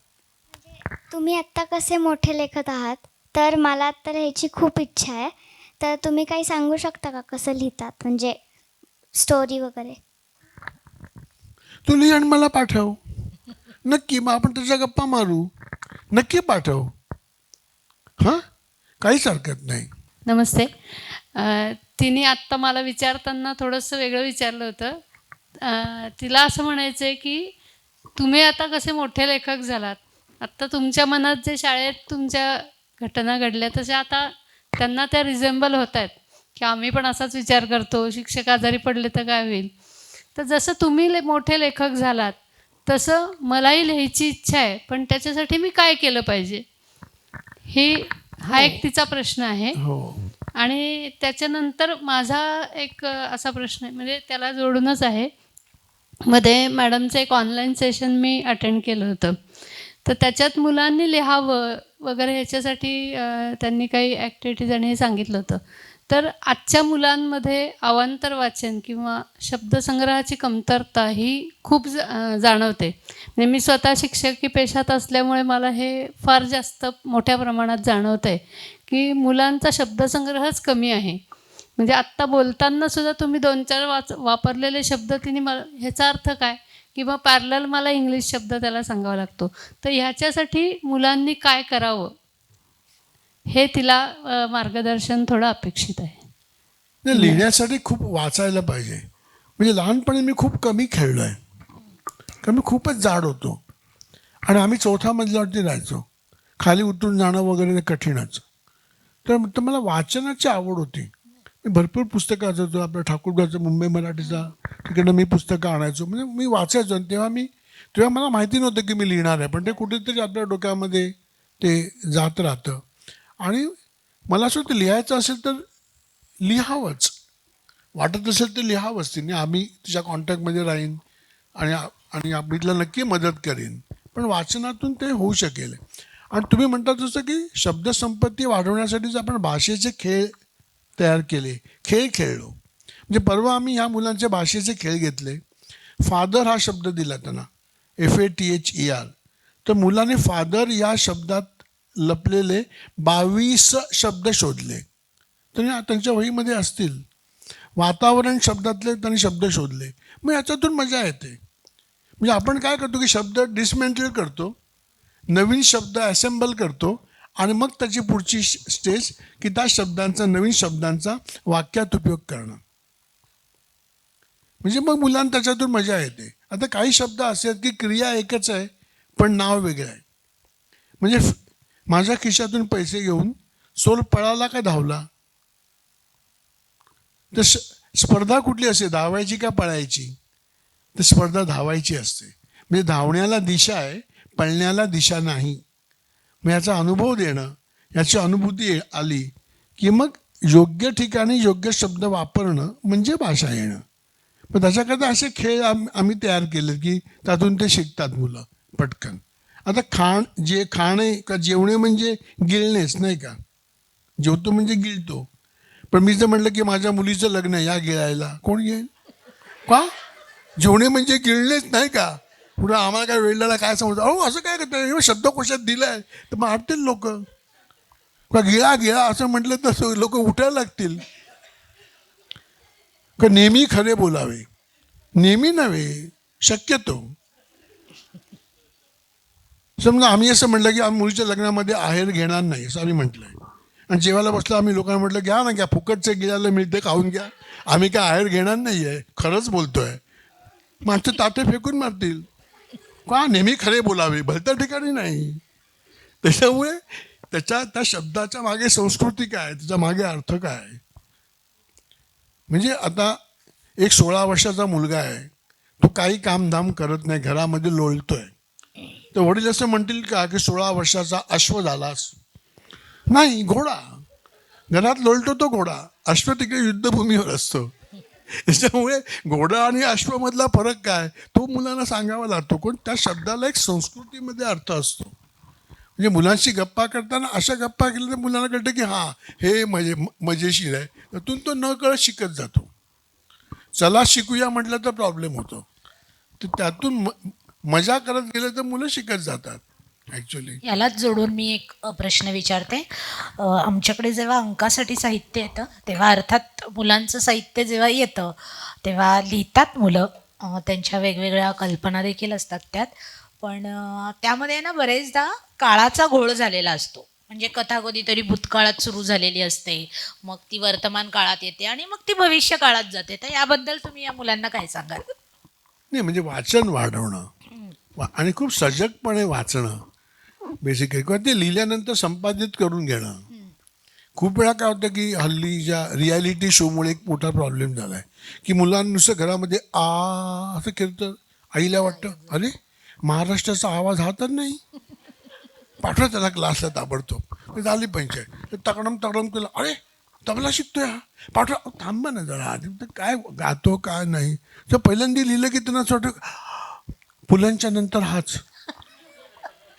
[SPEAKER 4] तुम्ही आत्ता कसे मोठे लेखक आहात, तर मला तर ह्याची खूप इच्छा आहे. तर तुम्ही काही सांगू शकता का कसं लिहितात, म्हणजे स्टोरी वगैरे?
[SPEAKER 2] तू लिही आणि मला पाठव. नक्की, मग आपण त्याच्या गप्पा मारू. नक्की पाठव. हां, काहीच हरकत नाही.
[SPEAKER 7] नमस्ते. तिने आत्ता मला विचारताना थोडंसं वेगळं विचारलं होतं. तिला असं म्हणायचं आहे की तुम्ही आता कसे मोठे लेखक झालात, आत्ता तुमच्या मनात जे शाळेत तुमच्या घटना घडल्या तशा आता त्यांना त्या रिझेंबल होत आहेत की आम्ही पण असाच विचार करतो, शिक्षक आजारी पडले तर काय होईल. तर जसं तुम्ही मोठे लेखक झालात तसं मलाही लिहायची इच्छा आहे, पण त्याच्यासाठी मी काय केलं पाहिजे, हा एक तिचा प्रश्न आहे.
[SPEAKER 2] हो.
[SPEAKER 7] आणि त्याच्यानंतर माझा एक असा प्रश्न आहे, म्हणजे त्याला जोडूनच आहे. मध्ये मॅडमचं एक ऑनलाईन सेशन मी अटेंड केलं होतं, तर त्याच्यात मुलांनी लिहावं वगैरे ह्याच्यासाठी त्यांनी काही ॲक्टिव्हिटीज आणि हे सांगितलं होतं. तर आजच्या मुलांमध्ये अवांतर वाचन किंवा शब्दसंग्रहाची कमतरता ही खूप जाणवते. म्हणजे मी स्वतः शिक्षकी पेशात असल्यामुळे मला हे फार जास्त मोठ्या प्रमाणात जाणवतं आहे की मुलांचा शब्दसंग्रहच कमी आहे. म्हणजे आत्ता बोलताना सुद्धा तुम्ही 2-4 वापरलेले शब्द तिने मला ह्याचा अर्थ काय, किंवा पॅरलल मला इंग्लिश शब्द त्याला सांगावा लागतो. तर ह्याच्यासाठी मुलांनी काय करावं हे तिला मार्गदर्शन थोडं अपेक्षित आहे.
[SPEAKER 2] नाही, लिहिण्यासाठी खूप वाचायला पाहिजे. म्हणजे लहानपणी मी खूप कमी खेळलो आहे, कारण मी खूपच जाड होतो आणि आम्ही 4थ्या मजल्यावरती राहायचो. खाली उतरून जाणं वगैरे कठीणच. तर मला वाचनाची आवड होती. मी भरपूर पुस्तकं वाचायचो. आपल्या ठाकूरगावचं मुंबई मराठीचा तिकडनं मी पुस्तकं आणायचो. म्हणजे मी वाचायचो आणि तेव्हा मला माहिती नव्हतं की मी लिहिणार आहे, पण ते कुठेतरी आपल्या डोक्यामध्ये ते जात राहतं. आणि मला असं वाटतं लिहायचं असेल तर लिहावंच, वाटत असेल तर लिहावंच. तिने आम्ही तिच्या कॉन्टॅक्टमध्ये राहीन आणि आणि मी तिला नक्की मदत करीन, पण वाचनातून ते होऊ शकेल. आणि तुम्ही म्हणता तसं की शब्दसंपत्ती वाढवण्यासाठीच आपण भाषेचे खेळ तयार केले, खेळ खेळलो. म्हणजे परवा आम्ही ह्या मुलांचे भाषेचे खेळ घेतले. फादर हा शब्द दिला त्यांना, FATHER. तर मुलाने फादर या शब्दात लपलेले 22 शब्द शोधले. त्यांनी त्यांच्या वहीमध्ये असतील. वातावरण शब्दातले त्यांनी शब्द शोधले. मग याच्यातून मजा येते. म्हणजे आपण काय करतो की शब्द डिसमेंटल करतो, नवीन शब्द असेंबल करतो आणि मग त्याची पुढची स्टेज की त्या शब्दांचा, नवीन शब्दांचा वाक्यात उपयोग करणं. म्हणजे मग मुलांना त्याच्यातून मजा येते. आता काही शब्द असे आहेत की क्रिया एकच आहे पण नाव वेगळं आहे. म्हणजे माझ्या खिशातून पैसे घेऊन सोल पळाला का धावला, तर स्पर्धा कुठली असते, धावायची का पळायची? तर स्पर्धा धावायची असते. म्हणजे धावण्याला दिशा आहे, पळण्याला दिशा नाही. मग याचा अनुभव देणं, याची अनुभूती आली की मग योग्य ठिकाणी योग्य शब्द वापरणं म्हणजे भाषा येणं. पण त्याच्याकरता असे खेळ आम्ही तयार केले की त्यातून ते शिकतात मुलं पटकन. आता खाणे का जेवणे म्हणजे गिळणेच नाही का, जेवतो म्हणजे गिळतो. पण मी जर म्हटलं की माझ्या मुलीचं लग्न आहे, या गिळायला, कोण घेईल? का? जेवणे म्हणजे गिळणेच नाही का? पुढे आम्हाला काय वेळेला काय समजतं, अहो असं काय करतं, शब्दकोशात दिलं आहे तर मग हटतील लोक. का गिळा गिळा असं म्हटलं तर लोक उठायला लागतील. का नेहमी खरे बोलावे, नेहमी नव्हे, शक्यतो. समजा आम्ही असं म्हटलं की आम्ही मुलीच्या लग्नामध्ये आहेर घेणार नाही असं आम्ही म्हटलंय, आणि जेवायला बसलो आम्ही लोकांना म्हटलं घ्या ना, घ्या, फुकटचे गिळायला मिळते, खाऊन घ्या, आम्ही काय आहेर घेणार नाही आहे, खरंच बोलतोय. मागचं ताटे फेकून मारतील. का? नेहमी खरे बोलावे, भलत्या ठिकाणी नाही. त्याच्यामुळे त्या शब्दाच्या मागे संस्कृती काय, त्याच्या मागे अर्थ काय. म्हणजे आता एक 16 वर्षाचा मुलगा आहे, तो काही कामधाम करत नाही, घरामध्ये लोळतोय. तर वडील असं म्हणतील का की 16 वर्षाचा अश्व झालास? नाही, घोडा. घरात लोळतो तो घोडा, अश्व तिकडे युद्धभूमीवर असतो. त्याच्यामुळे घोडा आणि अश्वमधला फरक काय तो मुलांना सांगावा लागतो. कोण त्या शब्दाला एक संस्कृतीमध्ये अर्थ असतो. म्हणजे मुलांशी गप्पा करताना अशा गप्पा केल्या तर मुलांना कळतं की हां हे मजेशीर आहे. त्यातून तो न कळत शिकत जातो. चला शिकूया म्हटलं तर प्रॉब्लेम होतो. तर त्यातून मजा करत गेलं तर मुलं शिकत जातात ॲक्च्युली.
[SPEAKER 1] यालाच जोडून मी एक प्रश्न विचारते. आमच्याकडे जेव्हा अंकासाठी साहित्य येतं तेव्हा अर्थात मुलांचं साहित्य जेव्हा येतं तेव्हा लिहितात मुलं, त्यांच्या वेगवेगळ्या कल्पना देखील असतात त्यात. पण त्यामध्ये ना बरेचदा काळाचा घोळ झालेला असतो. म्हणजे कथा कधीतरी भूतकाळात सुरू झालेली असते, मग ती वर्तमान काळात येते आणि मग ती भविष्य काळात जाते. तर याबद्दल तुम्ही या मुलांना काय सांगाल?
[SPEAKER 2] नाही, म्हणजे वाचन वाढवणं आणि खूप सजगपणे वाचणं बेसिकली, किंवा ते लिहिल्यानंतर संपादित करून घेणं. खूप वेळा काय होतं की हल्लीच्या रियालिटी शोमुळे एक मोठा प्रॉब्लेम झाला आहे की मुलांना नुसतं घरामध्ये असं केलं, आईला वाटतं अरे महाराष्ट्राचा आवाज हा तर नाही, पाठवा त्याला क्लासला ताबडतोब. ते झाली पंचायत, तकडम केलं, अरे तबला शिकतोय हा, पाठवा. थांबा ना जरा, काय गातो काय नाही. तर पहिल्यांदा लिहिलं की त्यांना असं वाटतं फुलांच्या नंतर हाच,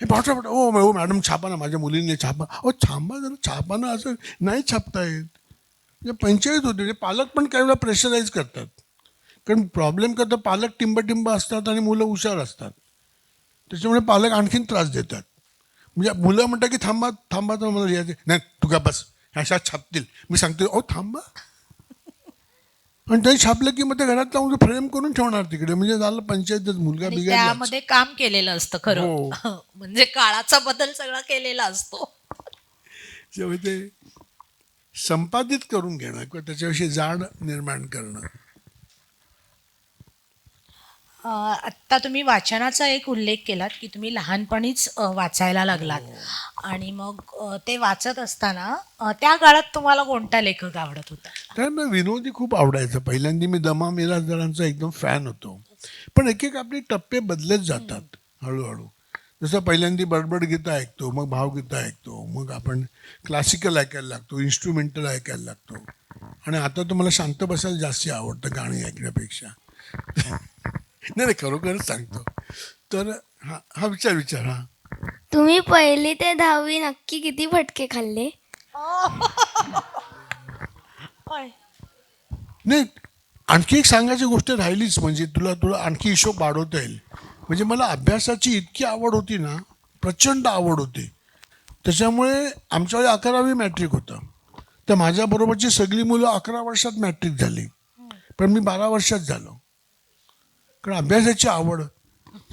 [SPEAKER 2] हे पाठवा. ओ मॅडम छापा ना, माझ्या मुलीने छापा. थांबा जरा, छापा ना, असं नाही छापता येत. म्हणजे पंचायत होते. म्हणजे पालक पण काही वेळा प्रेशराईज करतात, कारण प्रॉब्लेम करतं पालक टिंब असतात आणि मुलं हुशार असतात. त्याच्यामुळे पालक आणखीन त्रास देतात. म्हणजे मुलं म्हणतात की थांबा तर मला लिहायचं नाही, तू का बस, ह्या छापतील, मी सांगते थांबा. आणि ते छापलं की मग ते घरात जाऊन फ्रेम करून ठेवणार तिकडे, म्हणजे झालं पंचायतच, मुलगा बिघडला.
[SPEAKER 1] त्यामध्ये काम केलेलं असतं खरं. म्हणजे काळाचा बदल सगळा केलेला असतो.
[SPEAKER 2] त्यामुळे ते संपादित करून घेणं किंवा त्याच्याविषयी जाण निर्माण करणं.
[SPEAKER 1] आत्ता तुम्ही वाचनाचा एक उल्लेख केलात की तुम्ही लहानपणीच वाचायला लागलात आणि मग ते वाचत असताना त्या काळात तुम्हाला कोणता लेखक आवडत होता?
[SPEAKER 2] तर मग विनोदी खूप आवडायचं. पहिल्यांदा मी दमा मिरासदारांचा एकदम फॅन होतो. पण एक एक आपले टप्पे बदलत जातात हळूहळू. जसं पहिल्यांदा बडबड गीतं ऐकतो, मग भावगीतं ऐकतो, मग आपण क्लासिकल ऐकायला लागतो, इन्स्ट्रुमेंटल ऐकायला लागतो. आणि आता तर मला शांत बसायला जास्त आवडतं गाणी ऐकण्यापेक्षा. नाही खरोखरच सांगतो. तर हा हा विचार हा.
[SPEAKER 3] तुम्ही 1ली ते 10वी नक्की किती फटके खाल्ले?
[SPEAKER 2] नाही आणखी एक सांगायची गोष्ट राहिलीच, म्हणजे तुला आणखी हिशोब वाढवता येईल. म्हणजे मला अभ्यासाची इतकी आवड होती ना, प्रचंड आवड होती. त्याच्यामुळे आमच्या वेळी 11वी मॅट्रिक होतं. तर माझ्याबरोबरची सगळी मुलं 11 वर्षात मॅट्रिक झाली, पण मी 12 वर्षात झालो. कारण अभ्यासाची आवड.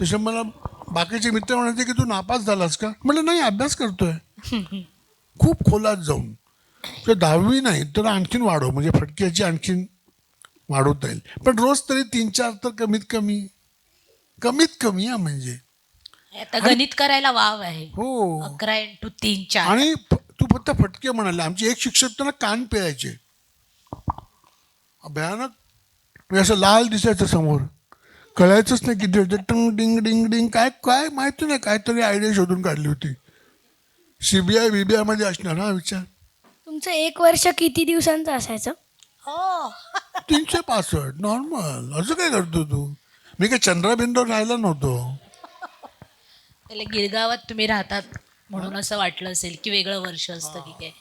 [SPEAKER 2] तसं मला बाकीचे मित्र म्हणायचे की तू नापास झालास का? म्हटलं नाही, अभ्यास करतोय खूप खोलात जाऊन. तर 10वी नाही तर आणखीन वाढव, म्हणजे फटक्याची आणखीन वाढवता येईल. पण रोज तरी 3-4 तर कमीत कमी हा. म्हणजे
[SPEAKER 1] आता गणित करायला वाव आहे.
[SPEAKER 2] हो.
[SPEAKER 1] 11 × 3 = 4.
[SPEAKER 2] आणि तू फक्त फटके म्हणाले. आमचे एक शिक्षक त्यांना कान पिळायचे, भयानक. म्हणजे असं लाल दिसायचं समोर, कळायचंच नाही किती टंग डिंग डिंग डिंग काय काय माहिती नाही, काहीतरी आयडिया शोधून काढली होती. CBI मध्ये असणार हा विचार.
[SPEAKER 3] तुमचं 1 वर्ष किती दिवसांचं असायचं?
[SPEAKER 2] 365 नॉर्मल. असं काय करतो तू? मी काय चंद्राबिंदूवर राहिला नव्हतो.
[SPEAKER 1] त्याला गिरगावात तुम्ही राहतात म्हणून असं वाटलं असेल की वेगळं वर्ष असतं की काय.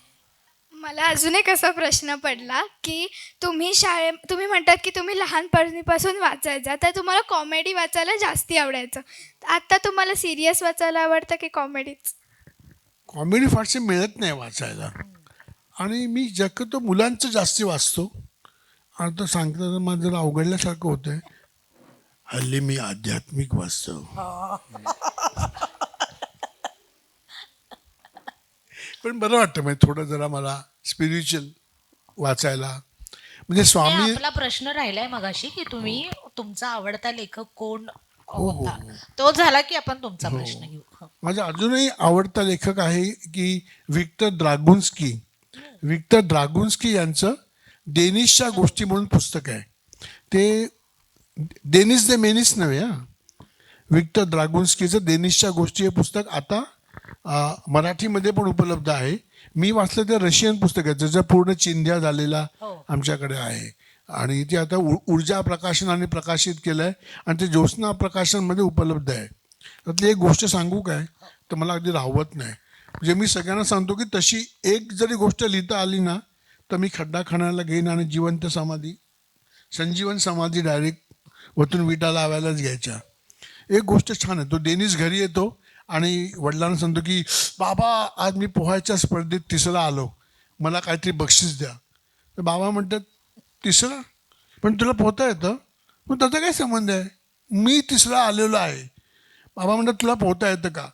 [SPEAKER 5] मला अजून एक असा प्रश्न पडला की तुम्ही म्हणतात की तुम्ही लहानपणीपासून वाचायचा, तर तुम्हाला कॉमेडी वाचायला जास्ती आवडायचं. आता तुम्हाला सिरियस वाचायला आवडतं की कॉमेडीच?
[SPEAKER 2] कॉमेडी फारसे मिळत नाही वाचायला. आणि मी शक्यतो मुलांचं जास्ती वाचतो. आता सांगता तर माझं जरा अवघडल्यासारखं होतंय. हल्ली मी आध्यात्मिक वाचतो. पण बरं वाटतं, म्हणजे थोडं जरा मला स्पिरिच्युअल वाचायला. म्हणजे
[SPEAKER 1] नाही,
[SPEAKER 2] स्वामी
[SPEAKER 1] आपला प्रश्न राहिलाय मगाशी की तुम्ही तुमचा आवडता लेखक कोण
[SPEAKER 2] हो.
[SPEAKER 1] होता. तो झाला की आपण तुमचा प्रश्न घेऊ. हो.
[SPEAKER 2] माझा अजूनही आवडता लेखक आहे की विक्टर द्रागुन्स्की यांचं डेनिसच्या गोष्टी म्हणून पुस्तक आहे. ते डेनिस दे मेनिस नव्हे हा. विक्टर द्रागुन्स्कीचं डेनिसच्या गोष्टी हे पुस्तक आता मराठीमध्ये पण उपलब्ध आहे. मी वाचलं ते रशियन पुस्तक आहे, त्याचा पूर्ण चिंध्या झालेला आमच्याकडे आहे. आणि ते आता ऊर्जा प्रकाशनाने प्रकाशित केलं आहे आणि ते ज्योत्स्ना प्रकाशनमध्ये उपलब्ध आहे. त्यातली एक गोष्ट सांगू काय, तर मला अगदी राहवत नाही. म्हणजे मी सगळ्यांना सांगतो की तशी एक जरी गोष्ट लिहिता आली ना, तर मी खड्डा खणायला घेईन आणि संजीवन समाधी डायरेक्ट वतून विटा लावायलाच घ्यायच्या. एक गोष्ट छान आहे. तो डेनिस घरी येतो आणि वडिलांना सांगतो की बाबा आज मी पोहायच्या स्पर्धेत 3रा आलो, मला काहीतरी बक्षीस द्या. तर बाबा म्हणतात 3रा? पण तुला पोहता येतं? मग त्याचा काय संबंध आहे, मी 3रा आलेलो आहे. बाबा म्हणतात तुला पोहता येतं का?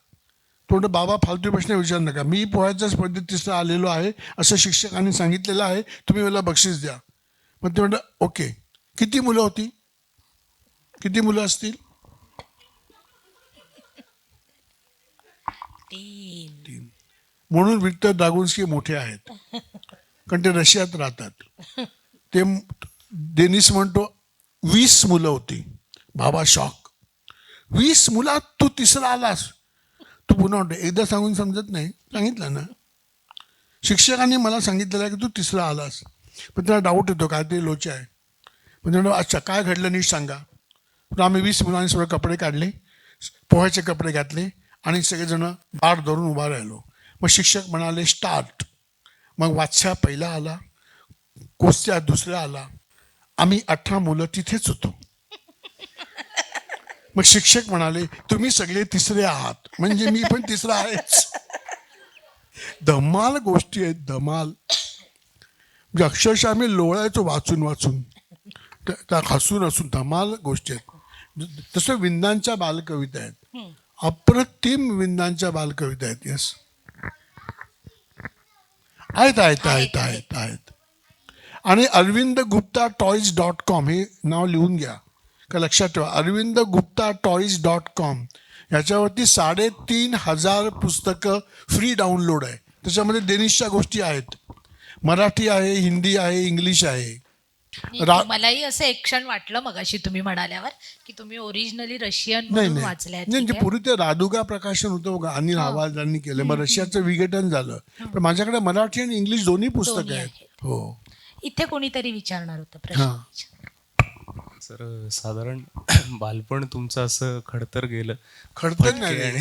[SPEAKER 2] तो म्हणतो बाबा फालतू प्रश्न विचारू नका, मी पोहायच्या स्पर्धेत 3रा आलेलो आहे असं शिक्षकांनी सांगितलेलं आहे, तुम्ही मला बक्षीस द्या. मग ते म्हणतात ओके. किती मुलं होती? किती मुलं असतील? 3. म्हणून विक्टर द्रागुन्स्की मोठे आहेत, कारण ते रशियात राहतात. ते डेनिस म्हणतो 20 मुलं होती. बाबा शॉक. 20 मुलात तू 3रा आलास? तू पुन्हा म्हणतो एकदा सांगून समजत नाही, सांगितलं ना शिक्षकांनी मला सांगितलेलं आहे की तू 3रा आलास. पण त्याला डाऊट येतो काहीतरी लोचा आहे. पण म्हणतो अच्छा काय घडलं नीट सांगा. तर आम्ही 20 मुलांनी सगळे कपडे काढले, पोहायचे कपडे घातले आणि सगळेजण बार धरून उभा राहिलो. मग शिक्षक म्हणाले स्टार्ट. मग वात्स्या पहिला आला, कोस्त्या 2रा आला, आम्ही 18 मुलं तिथेच होतो. मग शिक्षक म्हणाले तुम्ही सगळे 3रे आहात, म्हणजे मी पण 3रा आहेच. धमाल गोष्टी आहेत, धमाल. म्हणजे अक्षरशः आम्ही लोळायचो वाचून त्या हसून धमाल गोष्टी आहेत. तसं विंदांच्या बालकविता आहेत, अप्रतिम विंदांच्या बालकविता आहेत. यस. आहेत. आणि arvindguptatoys.com हे नाव लिहून घ्या का लक्षात ठेवा. arvindguptatoys.com ह्याच्यावरती 3,500 पुस्तकं फ्री डाउनलोड आहे. त्याच्यामध्ये डेनिशच्या गोष्टी आहेत, मराठी आहे, हिंदी आहे, इंग्लिश आहे.
[SPEAKER 1] मलाही असं एक क्षण वाटलं मगाशी तुम्ही म्हणाल्यावर की तुम्ही ओरिजिनली रशियन
[SPEAKER 2] नाही
[SPEAKER 1] मधून
[SPEAKER 2] नाही
[SPEAKER 1] वाचलंय.
[SPEAKER 2] नाही, म्हणजे पूर्वी ते रादुगा प्रकाशन होतं बघा, अनिल हवालदारांनी केलं, मग रशियाचं विघटन झालं. पण माझ्याकडे मराठी आणि इंग्लिश दोन्ही पुस्तकं
[SPEAKER 1] दोन्ही
[SPEAKER 2] आहेत.
[SPEAKER 1] आहेत.
[SPEAKER 2] हो
[SPEAKER 1] इथे कोणीतरी विचारणार होतं
[SPEAKER 2] हा.
[SPEAKER 1] प्रश्न.
[SPEAKER 6] सर साधारण बालपण तुमचं असं खडतर गेलं
[SPEAKER 2] खडतर नाही रे.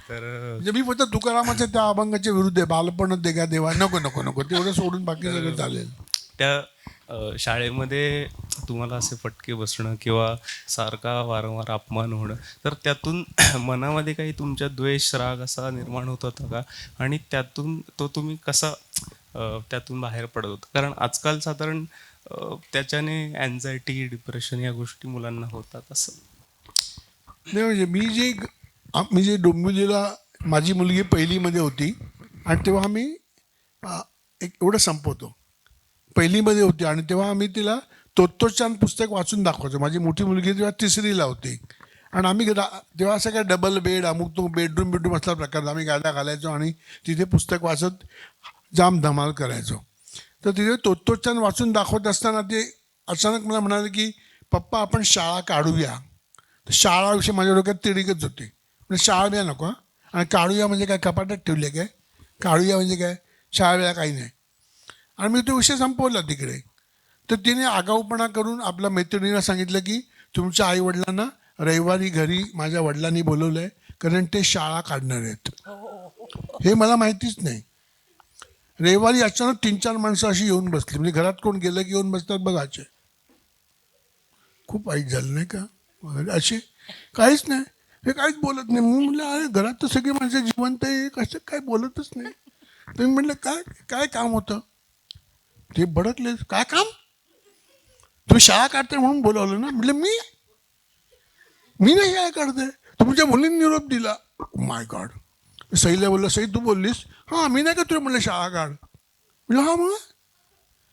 [SPEAKER 6] तर
[SPEAKER 2] म्हणजे मी फक्त तुकारामाच्या त्या अभंगाच्या विरुद्ध आहे, बालपण देगा देवा. नको तेवढं सोडून बाकी सगळं चालेल.
[SPEAKER 6] त्या शाळेमध्ये तुम्हाला असे फटके बसणं किंवा सारखा वारंवार अपमान होणं, तर त्यातून मनामध्ये काही तुमच्या द्वेष राग असा निर्माण होत होता का? आणि त्यातून तुम्ही कसा त्यातून बाहेर पडत होता? कारण आजकाल साधारण त्याच्याने अँझायटी, डिप्रेशन या गोष्टी मुलांना होतात असं.
[SPEAKER 2] नाही म्हणजे मी जे डोंबिवलीला माझी मुलगी पहिलीमध्ये होती आणि तेव्हा आम्ही एक एवढं संपवतो, पहिलीमध्ये होती आणि तेव्हा आम्ही तिला तोत्तोचान पुस्तक वाचून दाखवायचो. माझी मोठी मुलगी तेव्हा 3रीला होती आणि आम्ही तेव्हा असं काय डबल बेड अमुक तो बेडरूम असला प्रकार, आम्ही गाद्या घालायचो आणि तिथे पुस्तक वाचत जाम धमाल करायचो. तर तिथे तोत्तोचान वाचून दाखवत असताना ते अचानक मला म्हणाले की पप्पा आपण शाळा काढूया. तर शाळाविषयी माझ्या डोक्यात तिडीकच होती. म्हणजे शाळा बिया नको, आणि काढूया म्हणजे काय कपाटात ठेवले काय? काढूया म्हणजे काय? शाळा बिया काही नाही. आणि मी तो विषय संपवला तिकडे. तर तिने आगाऊपणा करून आपल्या मैत्रिणीला सांगितलं की तुमच्या आईवडिलांना रविवारी घरी माझ्या वडिलांनी बोलवलं आहे कारण ते शाळा काढणार आहेत. हे मला माहितीच नाही. रविवारी अचानक 3-4 माणसं अशी येऊन बसली, म्हणजे घरात कोण गेलं की येऊन बसतात बघाचे. खूप वाईट झालं नाही का? असे काहीच नाही, हे काहीच बोलत नाही. मी म्हटलं अरे घरात तर सगळी माणसं जिवंत आहे, कसं काय बोलतच नाही. तर मी म्हटलं काय काम होतं? ते भडकले, काय काम? तुम्ही शाळा काढते म्हणून बोलावलं ना. म्हटलं मी नाही शाळा काढते, तुमच्या मुलींनी निरोप दिला. माय गॉड. सईला बोललं, सई तू बोललीस? हां मी नाही का तुला म्हटलं शाळा काढ. म्हटलं हां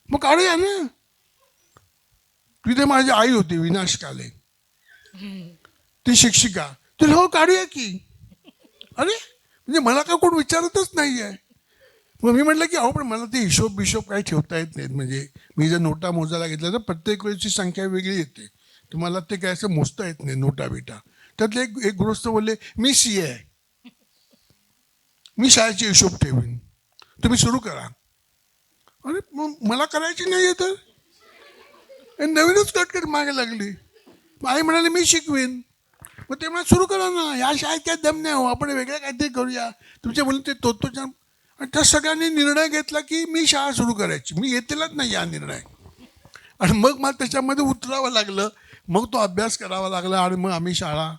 [SPEAKER 2] मग काढूया ना. तिथे माझी आई होती विनाश काले, ती शिक्षिका. तुला हो काढूया की. अरे म्हणजे मला का कोण विचारतच नाही आहे. मग मी म्हटलं की अहो पण मला ते हिशोब काही ठेवता येत नाहीत. म्हणजे मी जर नोटा मोजायला घेतल्या तर प्रत्येक वेळेची संख्या वेगळी येते, तुम्हाला ते काय असं मोजता येत नाही नोटा बिटा. त्यातले एक गृहस्थ बोलले मी CA आहे, मी शाळेचे हिशोब ठेवीन, तुम्ही सुरू करा. अरे मग मला करायची नाही आहे तर नवीनच कटकट मागे लागली. आई म्हणाले मी शिकवीन. मग ते मला सुरू करा ना, या शाळेत काय दम नाही हो, आपण वेगळं काहीतरी करूया. तुमच्या मुलं ते तोत्तोचान. आणि त्या सगळ्यांनी निर्णय घेतला की मी शाळा सुरू करायची. मी घेतलेलाच नाही हा निर्णय. आणि मग मला त्याच्यामध्ये उतरावं लागलं, मग तो अभ्यास करावा लागला आणि मग आम्ही शाळा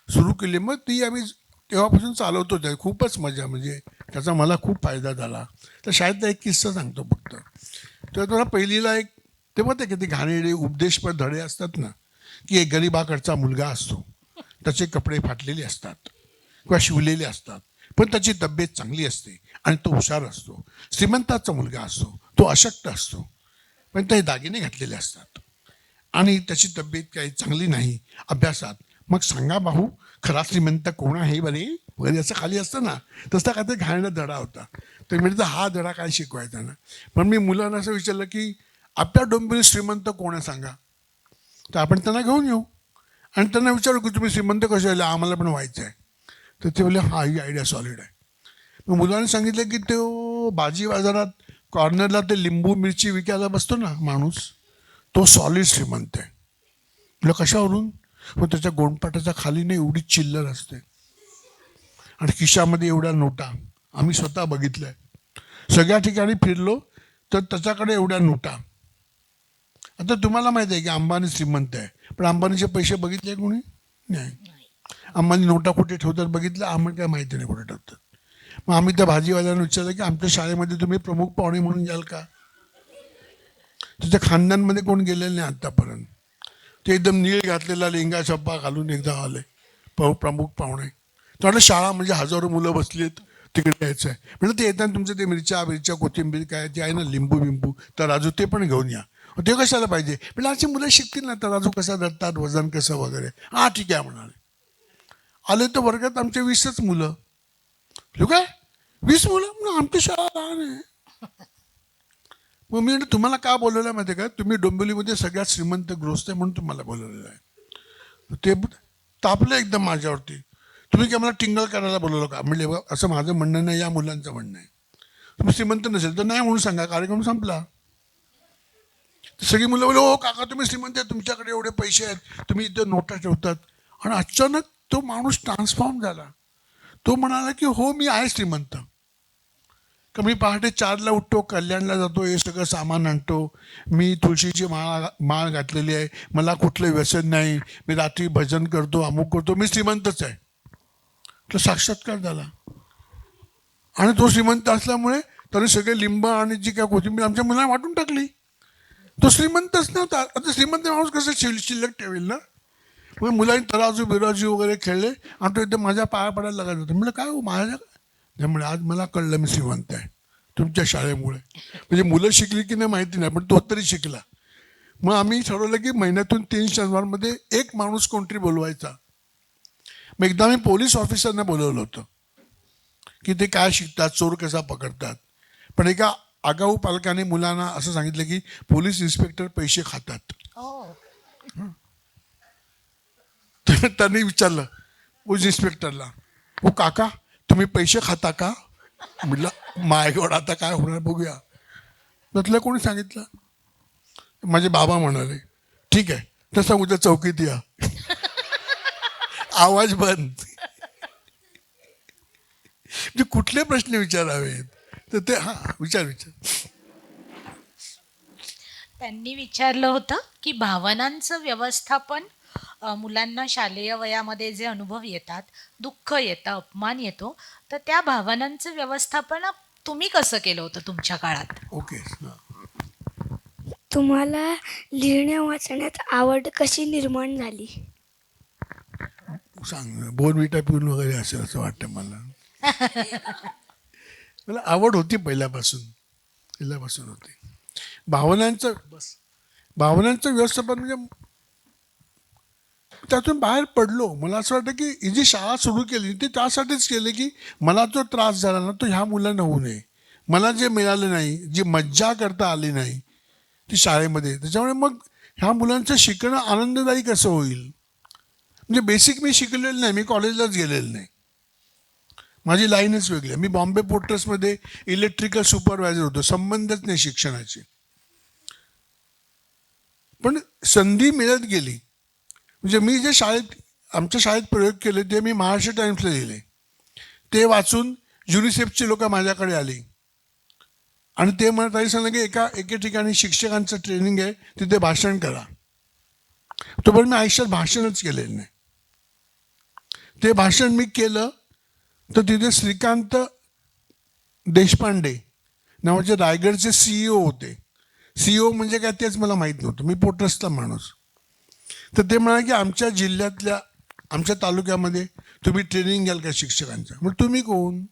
[SPEAKER 2] सुरू केली. मग ती आम्ही तेव्हापासून चालवतो. त्या खूपच मजा, म्हणजे त्याचा मला खूप फायदा झाला. तर शाळेतला एक किस्सा सांगतो फक्त. तेव्हा तुला पहिलीला एक तेव्हा ते किती घाणेरडे उपदेशपर धडे असतात ना, की एक गरिबाकडचा मुलगा असतो, त्याचे कपडे फाटलेले असतात किंवा शिवलेले असतात, पण त्याची तब्येत चांगली असते आणि तो हुशार असतो. श्रीमंताचा मुलगा असतो, तो अशक्त असतो, पण ते दागिने घातलेले असतात आणि त्याची तब्येत काही चांगली नाही अभ्यासात. मग सांगा भाऊ खरा श्रीमंत कोण आहे बरे वगैरे असं खाली असतं ना, तसा काय ते घाणेरडा धडा होता. तर म्हणजे हा धडा काय शिकवायचा ना. पण मी मुलांना असं विचारलं की आपल्या डोंबिवली श्रीमंत कोण आहे सांगा, तर आपण त्यांना घेऊन येऊ आणि त्यांना विचारू की तुम्ही श्रीमंत कसे आले, आम्हाला पण व्हायचं आहे. तर ते बोलले हा ही आयडिया सॉलिड आहे. मग मुलांनी सांगितलं की तो भाजी बाजारात कॉर्नरला ते लिंबू मिरची विकायला बसतो ना माणूस, तो सॉलिड श्रीमंत आहे. म्हटलं कशावरून? मग त्याच्या गोंडपाटाच्या खाली नाही एवढी चिल्लर असते आणि खिशामध्ये एवढ्या नोटा. आम्ही स्वतः बघितलंय, सगळ्या ठिकाणी फिरलो तर त्याच्याकडे एवढ्या नोटा. आता तुम्हाला माहिती आहे की अंबानी श्रीमंत आहे, पण अंबानीचे पैसे बघितले कोणी नाही. अंबानी नोटा कुठे ठेवतात बघितलं, आम्हाला काय माहिती नाही कुठे ठेवतात. मग आम्ही त्या भाजीवाल्यांना विचारलं की आमच्या शाळेमध्ये तुम्ही प्रमुख पाहुणे म्हणून याल का? त्याच्या खानदानमध्ये कोण गेलेलं नाही आतापर्यंत. ते एकदम नीळ घातलेला लेंगा छप्पा घालून एकदा आले प्रमुख पाहुणे. तर शाळा म्हणजे हजारो मुलं बसली आहेत, तिकडे यायचं आहे. म्हणलं ते येताना तुमचं ते मिरच्या कोथिंबीर काय ते आहे ना, लिंबू बिंबू तराजू ते पण घेऊन या. ते कशाला पाहिजे? म्हणजे आजची मुलं शिकतील ना तराजू कसा धरतात, वजन कसं वगैरे. हां ठीक आहे म्हणाले. आले तर वर्गात आमचे 20च मुलं. काय 20 मुलं? म्हणून आमची शाळा लहान आहे. मग मी म्हणलं तुम्हाला का बोलवलं माहिती आहे का? तुम्ही डोंबिवलीमध्ये सगळ्यात श्रीमंत गृहस्थ आहे म्हणून तुम्हाला बोलवलेलं आहे. ते तापलं एकदम माझ्यावरती. तुम्ही काय मला टिंगल करायला बोलवलं का? म्हणले बघा असं माझं म्हणणं नाही, या मुलांचं म्हणणं आहे. तुम्ही श्रीमंत नसेल तर नाही म्हणून सांगा, कार्यक्रम संपला. सगळी मुलं बोलले हो काका तुम्ही श्रीमंत आहे, तुमच्याकडे एवढे पैसे आहेत, तुम्ही इथे नोटा ठेवतात. आणि अचानक तो माणूस ट्रान्सफॉर्म झाला. तो म्हणाला की हो मी आहे श्रीमंत. का मी पहाटे 4ला उठतो, कल्याणला जातो, हे सगळं सामान आणतो, मी तुळशीची माळ घातलेली आहे, मला कुठलं व्यसन नाही, मी रात्री भजन करतो, अमुक करतो, मी श्रीमंतच आहे. तो साक्षात्कार झाला. आणि तो श्रीमंत असल्यामुळे त्याने सगळे लिंब आणि जी काय कोथिंबीर आमच्या मुलांना वाटून टाकली. तो श्रीमंतच नव्हता. आता श्रीमंत माणूस कसं शिल्लक ठेवेल ना. मग मुलांनी तराजू बिराजू वगैरे खेळले आणि तो एकदम माझ्या पाया पडायला लागत होता. म्हणलं काय हो माझ्या, त्यामुळे आज मला कळलं मी श्रीमंत आहे तुमच्या शाळेमुळे. म्हणजे मुलं शिकली की नाही माहिती नाही, पण तो तरी शिकला. मग आम्ही ठरवलं की महिन्यातून 3 शनिवारमध्ये एक माणूस कोणतरी बोलवायचा. मग एकदा मी पोलीस ऑफिसरना बोलवलं होतं की ते काय शिकतात, चोर कसा पकडतात. पण एका आगाऊ पालकाने मुलांना असं सांगितलं की पोलीस इन्स्पेक्टर पैसे खातात. तर त्यांनी विचारलं पोलीस इन्स्पेक्टरला, हो काका तुम्ही पैसे खाता का? म्हटलं माय गॉड आता काय होणार बघूया. त्यातलं कोणी सांगितलं? माझे बाबा म्हणाले ठीक आहे तसं उद्या चौकीत या. आवाज बंद. म्हणजे कुठले प्रश्न विचारावेत तर ते विचार.
[SPEAKER 1] त्यांनी विचारलं होतं की भावनांचं व्यवस्थापन मुलांना शालेय वयामध्ये जे अनुभव येतात, दुःख येतं, अपमान येतो, तर त्या भावनांचं व्यवस्थापन तुम्ही कसं केलं होतं तुमच्या काळात?
[SPEAKER 2] ओके.
[SPEAKER 3] तुम्हाला लिहिण्या वाचण्यात आवड कशी निर्माण झाली?
[SPEAKER 2] सांग. बोर्नविटा पिऊन वगैरे असेल असं वाटतं मला. मला आवड होती पहिल्यापासून होती. भावनांचं व्यवस्थापन म्हणजे त्यातून बाहेर पडलो. मला असं वाटतं की ही जी शाळा सुरू केली ती त्यासाठीच केली की मला जो त्रास झाला ना तो ह्या मुलांना होऊ नये. मला जे मिळालं नाही, जी मज्जा करता आली नाही ती शाळेमध्ये, त्याच्यामुळे मग ह्या मुलांचं शिकणं आनंददायी कसं होईल. म्हणजे बेसिक मी शिकलेलं नाही, मी कॉलेजलाच गेलेलं नाही, माझी लाईनच वेगळी आहे. मी बॉम्बे पोर्ट ट्रस्टमध्ये इलेक्ट्रिकल सुपरवायझर होतो, संबंधच नाही शिक्षणाची. पण संधी मिळत गेली. म्हणजे मी जे आमच्या शाळेत प्रयोग केले ते मी महाराष्ट्र टाइम्सला लिहिले. ते वाचून युनिसेफची लोक माझ्याकडे आली आणि ते मला तरी सांगितलं की एके ठिकाणी शिक्षकांचं ट्रेनिंग आहे, तिथे भाषण करा. तोपर्यंत मी आयुष्यात भाषणच केलेलं नाही. ते भाषण मी केलं तर तिथे श्रीकांत देशपांडे नावाचे रायगडचे CEO होते. CEO म्हणजे काय तेच मला माहीत नव्हतं, मी पोर्ट ट्रस्टचा माणूस. तर ते म्हणाले की आमच्या जिल्ह्यातल्या आमच्या तालुक्यामध्ये तुम्ही ट्रेनिंग घ्याल का शिक्षकांचं? मग तुम्ही कोण?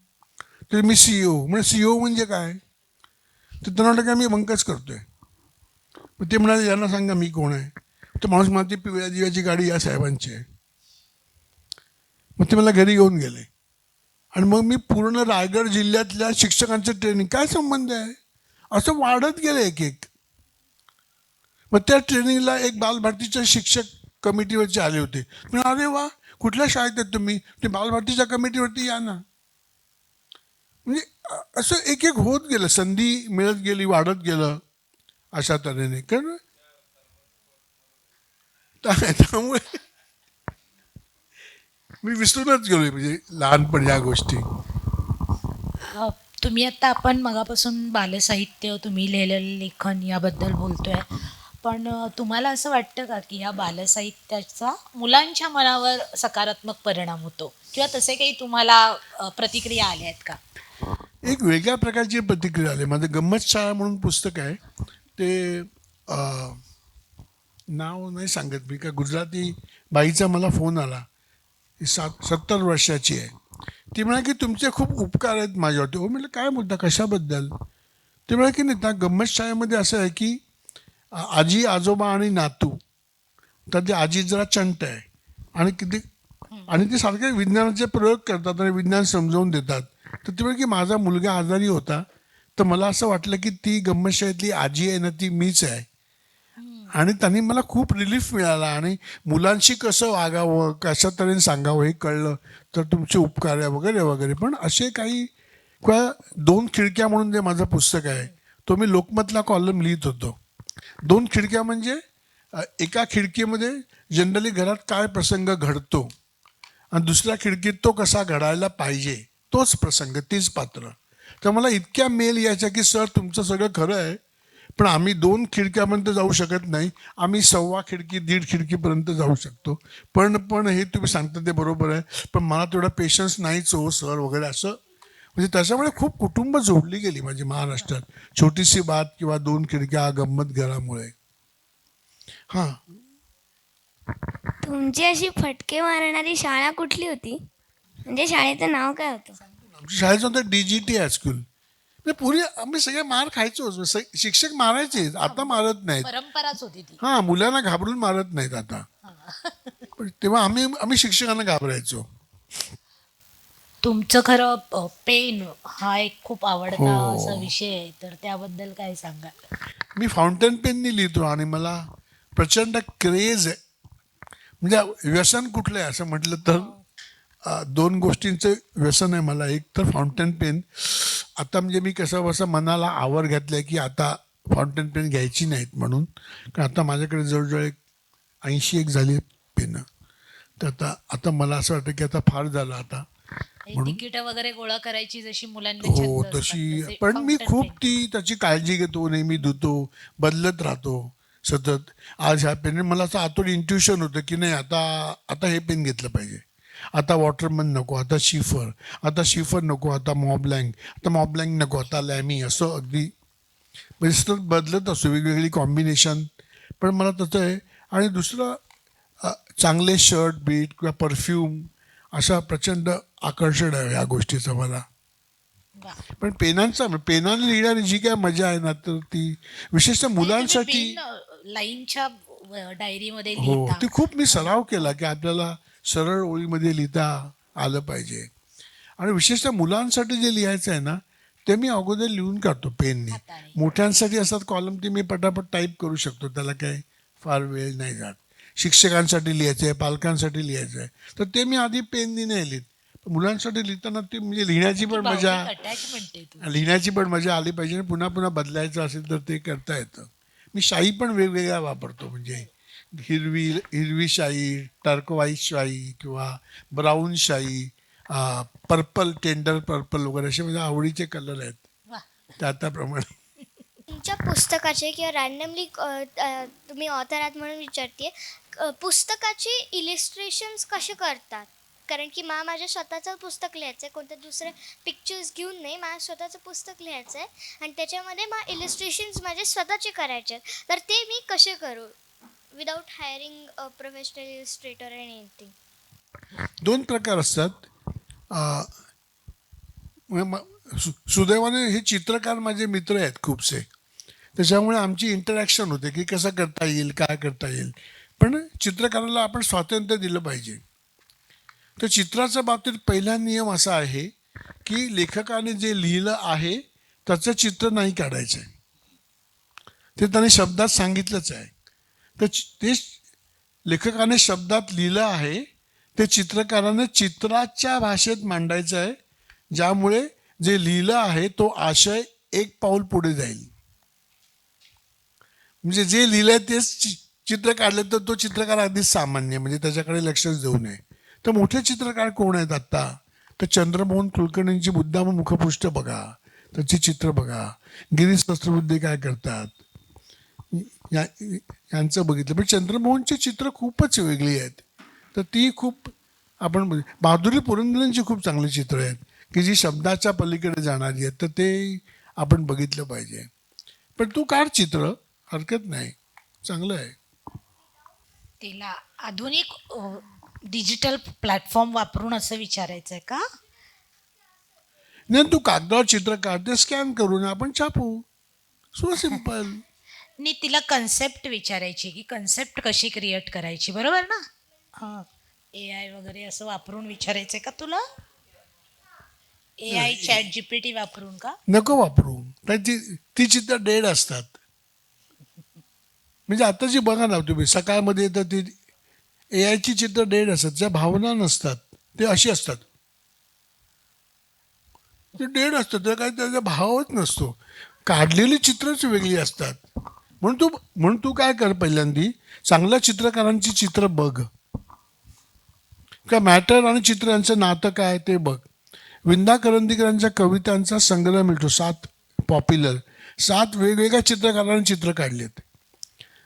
[SPEAKER 2] तर मी CEO. म्हणजे CEO म्हणजे काय? तर त्यांना वाटलं की मी बंकच करतोय. मग ते म्हणाले यांना सांगा मी कोण आहे. तर माणूस म्हणते पिवळ्या दिव्याची गाडी या साहेबांची आहे. मग ते मला घरी घेऊन गेले आणि मग मी पूर्ण रायगड जिल्ह्यातल्या शिक्षकांचं ट्रेनिंग, काय संबंध आहे असं वाढत गेलं एक एक. मग त्या ट्रेनिंगला एक बालभारतीच्या शिक्षक कमिटीवरचे आले होते. म्हणजे अरे वा कुठल्या शाळेत आहेत तुम्ही? ते बालभारतीच्या कमिटीवरती या ना. म्हणजे असं एक एक होत गेलं, संधी मिळत गेली, वाढत गेलं अशा तऱ्हेने. कारण त्यामुळे मी विसरूनच गेलोय म्हणजे लहानपण या गोष्टी.
[SPEAKER 1] तुम्ही आता आपण मगापासून बालसाहित्य, तुम्ही लिहिलेलं लेखन याबद्दल बोलतोय, पण तुम्हाला असं वाटतं का की या बालसाहित्याचा मुलांच्या मनावर सकारात्मक परिणाम होतो किंवा तसे काही तुम्हाला प्रतिक्रिया आल्या आहेत का?
[SPEAKER 2] एक वेगळ्या प्रकारची प्रतिक्रिया आली. माझं गंमत शाळा म्हणून पुस्तक आहे, ते नाव नाही सांगत मी. का गुजराती बाईचा मला फोन आला, 70 वर्षाची आहे. ती म्हणाली की तुमचे खूप उपकार आहेत माझ्यावरती. हो म्हटलं काय मुद्दा, कशाबद्दल? ते म्हणाले की नाही त्या गंमत शाळेमध्ये असं आहे की आजी आजोबा आणि नातू, तर ते आजी जरा चंट आहे आणि ते सारखे विज्ञानाचे प्रयोग करतात आणि विज्ञान समजावून देतात. तर ते म्हणे की माझा मुलगा आजारी होता, तर मला असं वाटलं की ती गंमत शाळेतली आजी आहे ना ती मीच आहे, आणि त्यांनी मला खूप रिलीफ मिळाला आणि मुलांशी कसं वागावं, कशा तऱ्हेने सांगावं हे कळलं, तर तुमचे उपकार आहे वगैरे वगैरे. पण असे काही किंवा 2 खिडक्या म्हणून जे माझं पुस्तक आहे, तो मी लोकमतला कॉलम लिहित होतो. 2 खिडक्या म्हणजे एका खिडकीमध्ये जनरली घरात काय प्रसंग घडतो आणि दुसऱ्या खिडकीत तो कसा घडायला पाहिजे, तोच प्रसंग, तीच पात्र. तर मला इतक्या मेल यायच्या की सर तुमचं सगळं खरं आहे, पण आम्ही 2 खिडक्यापर्यंत जाऊ शकत नाही, आम्ही 1.25 खिडकी 1.5 खिडकीपर्यंत जाऊ शकतो. पण हे तुम्ही सांगता ते बरोबर आहे, पण मला तेवढा पेशन्स नाहीच हो सर वगैरे असं. म्हणजे त्याच्यामुळे खूप कुटुंब जोडली गेली माझी महाराष्ट्रात, छोटीशी बात किंवा 2 खिडक्या गंमत घरामुळे. हां,
[SPEAKER 8] तुमची अशी फटके मारणारी शाळा कुठली होती? म्हणजे शाळेचं नाव काय होतं?
[SPEAKER 2] आमच्या शाळेचं होतं DGT हायस्कूल. म्हणजे पूर्वी आम्ही सगळे मार खायचो, शिक्षक मारायचे, आता मारत नाहीत.
[SPEAKER 1] परंपराच होती ती.
[SPEAKER 2] हां, मुलांना घाबरून मारत नाहीत आता. पण तेव्हा आम्ही शिक्षकांना घाबरायचो.
[SPEAKER 1] तुमचं खरं पेन हा एक खूप आवडता
[SPEAKER 2] हो.
[SPEAKER 1] असा विषय आहे, तर त्याबद्दल काय सांगाल?
[SPEAKER 2] मी फाउंटन पेननी लिहितो आणि मला प्रचंड क्रेज आहे. म्हणजे व्यसन कुठलं आहे असं म्हटलं तर 2 गोष्टींचं व्यसन आहे मला. एक तर फाउंटन पेन. आता म्हणजे मी कसं बसं मनाला आवर घातलं आहे की आता फाउंटन पेन घ्यायची नाहीत म्हणून, कारण आता माझ्याकडे जवळजवळ 80 झाली पेनं. तर आता मला असं वाटतं की आता फार झालं आता.
[SPEAKER 1] तिकीट वगैरे गोळा करायची जशी मुलांना
[SPEAKER 2] हो
[SPEAKER 1] छंद असतात,
[SPEAKER 2] तशी.
[SPEAKER 1] तसे
[SPEAKER 2] पण मी
[SPEAKER 1] fountain
[SPEAKER 2] खूप
[SPEAKER 1] pen.
[SPEAKER 2] त्याची काळजी घेतो, नेहमी धुतो, बदलत राहतो सतत. आज ह्या पेन, मला असं आतून इंट्युशन होतं की नाही आता हे पेन घेतलं पाहिजे, आता वॉटरमन नको, आता शिफर नको, आता मॉबलँक नको, आता लॅमी, असं अगदी म्हणजे सतत बदलत असतो, वेगवेगळी कॉम्बिनेशन. पण मला तसं आहे. आणि दुसरं चांगले शर्ट बीट किंवा परफ्यूम असा प्रचंड आकर्षण आहे या गोष्टीचं मला.
[SPEAKER 1] वा.
[SPEAKER 2] पण पेनाने लिहिणारी जी काय मजा आहे ना, तर ती विशेषतः मुलांसाठी.
[SPEAKER 1] लाईनच्या डायरीमध्ये
[SPEAKER 2] हो,
[SPEAKER 1] लिहिता.
[SPEAKER 2] ती खूप मी सराव केला की आपल्याला सरळ ओळीमध्ये लिहिता आलं पाहिजे. आणि विशेषतः मुलांसाठी जे लिहायचं आहे ना, ते मी अगोदर लिहून काढतो पेनने.
[SPEAKER 1] हाताने.
[SPEAKER 2] मोठ्यांसाठी असतात कॉलम, ते मी पटापट टाईप करू शकतो, त्याला काही फार वेळ नाही जात. शिक्षकांसाठी लिहायचं आहे, पालकांसाठी लिहायचं आहे, तर ते मी आधी पेननी नाही लिहित. पण मुलांसाठी लिहिताना ते म्हणजे लिहिण्याची पण मजा आली पाहिजे. आणि पुन्हा पुन्हा बदलायचं असेल तर ते करता येतं. मी शाई पण वेगवेगळ्या वापरतो, म्हणजे हिरवी शाई, टर्कवाईज शाई किंवा ब्राऊन शाई, पर्पल, टेंडर पर्पल वगैरे असे म्हणजे आवडीचे कलर आहेत
[SPEAKER 1] वा.
[SPEAKER 2] त्याप्रमाणे.
[SPEAKER 4] तुमच्या पुस्तकाचे किंवा रॅन्डमली तुम्ही ऑथर आहात म्हणून विचारते, पुस्तकाचे इलिस्ट्रेशन्स कसे करतात? कारण की माझ्या स्वतःचं पुस्तक लिहायचं आहे, कोणत्या दुसरे पिक्चर्स घेऊन नाही, माझं स्वतःचं पुस्तक लिहायचं आहे आणि त्याच्यामध्ये इलिस्ट्रेशन्स माझे स्वतःचे करायचे आहेत. तर ते मी कसे करू without hiring a professional Illustrator and anything?
[SPEAKER 2] 2 प्रकार असतात. सुदैवाने हे चित्रकार माझे मित्र आहेत खूपसे, त्याच्यामुळे आमची इंटरॅक्शन होते की कसं करता येईल, काय करता येईल. पण चित्रकाराला आपण स्वातंत्र्य दिलं पाहिजे. तर चित्राच्या बाबतीत पहिला नियम असा आहे की लेखकाने जे लिहिलं आहे त्याचं चित्र नाही काढायचं आहे, ते त्याने शब्दात सांगितलंच आहे. तर ते लेखकाने शब्दात लिहिलं आहे, ते चित्रकाराने चित्राच्या भाषेत मांडायचं आहे, ज्यामुळे जे लिहिलं आहे तो आशय 1 पाऊल पुढे जाईल. म्हणजे जे लिहिलंय तेच चित्र काढलं तर तो चित्रकार अगदीच सामान्य, म्हणजे त्याच्याकडे लक्षच देऊ नये. तर मोठे चित्रकार कोण आहेत आत्ता, तर चंद्रमोहन कुलकर्णींची मुद्दाम मुखपृष्ठ बघा, त्याची चित्र बघा, गिरीश सहस्त्रबुद्धे काय करतात यांचं बघितलं. पण चंद्रमोहनची चित्र खूपच वेगळी आहेत. तर ती खूप आपण बहादुरी पुरंदरेंची खूप चांगली चित्र आहेत की जी शब्दाच्या पलीकडे जाणारी आहेत, तर ते आपण बघितलं पाहिजे. पण तू काढ चित्र, हरकत नाही, चांगलं आहे.
[SPEAKER 1] तिला आधुनिक डिजिटल प्लॅटफॉर्म वापरून असं विचारायचं आहे का?
[SPEAKER 2] नाही तू कागदावर चित्र काढ, ते स्कॅन करून आपण छापू. So simple.
[SPEAKER 1] नी तिला कन्सेप्ट विचारायची की कन्सेप्ट कशी क्रिएट करायची, बरोबर ना? हां, AI वगैरे असं वापरून विचारायचंय का तुला? AI ChatGPT वापरून का?
[SPEAKER 2] नको वापरू. ती चित्र डेड असतात. म्हणजे आताची बघा ना तुम्ही, सकाळमध्ये तर ती AIची चित्र डेड असतात, ज्या भावना नसतात, ते अशी असतात. ते डेड असतात, तर काही त्याचा भावच नसतो. काढलेली चित्रच वेगळी असतात. म्हणून तू काय कर, पहिल्यांदी चांगल्या चित्रकारांची चित्र बघ. का मॅटर आणि चित्र यांचं नातं काय ते बघ. विंदा करंदीकरांच्या कवितांचा संग्रह मिळतो, 7 पॉप्युलर. 7 वेगवेगळ्या चित्रकारांनी चित्र काढलेत.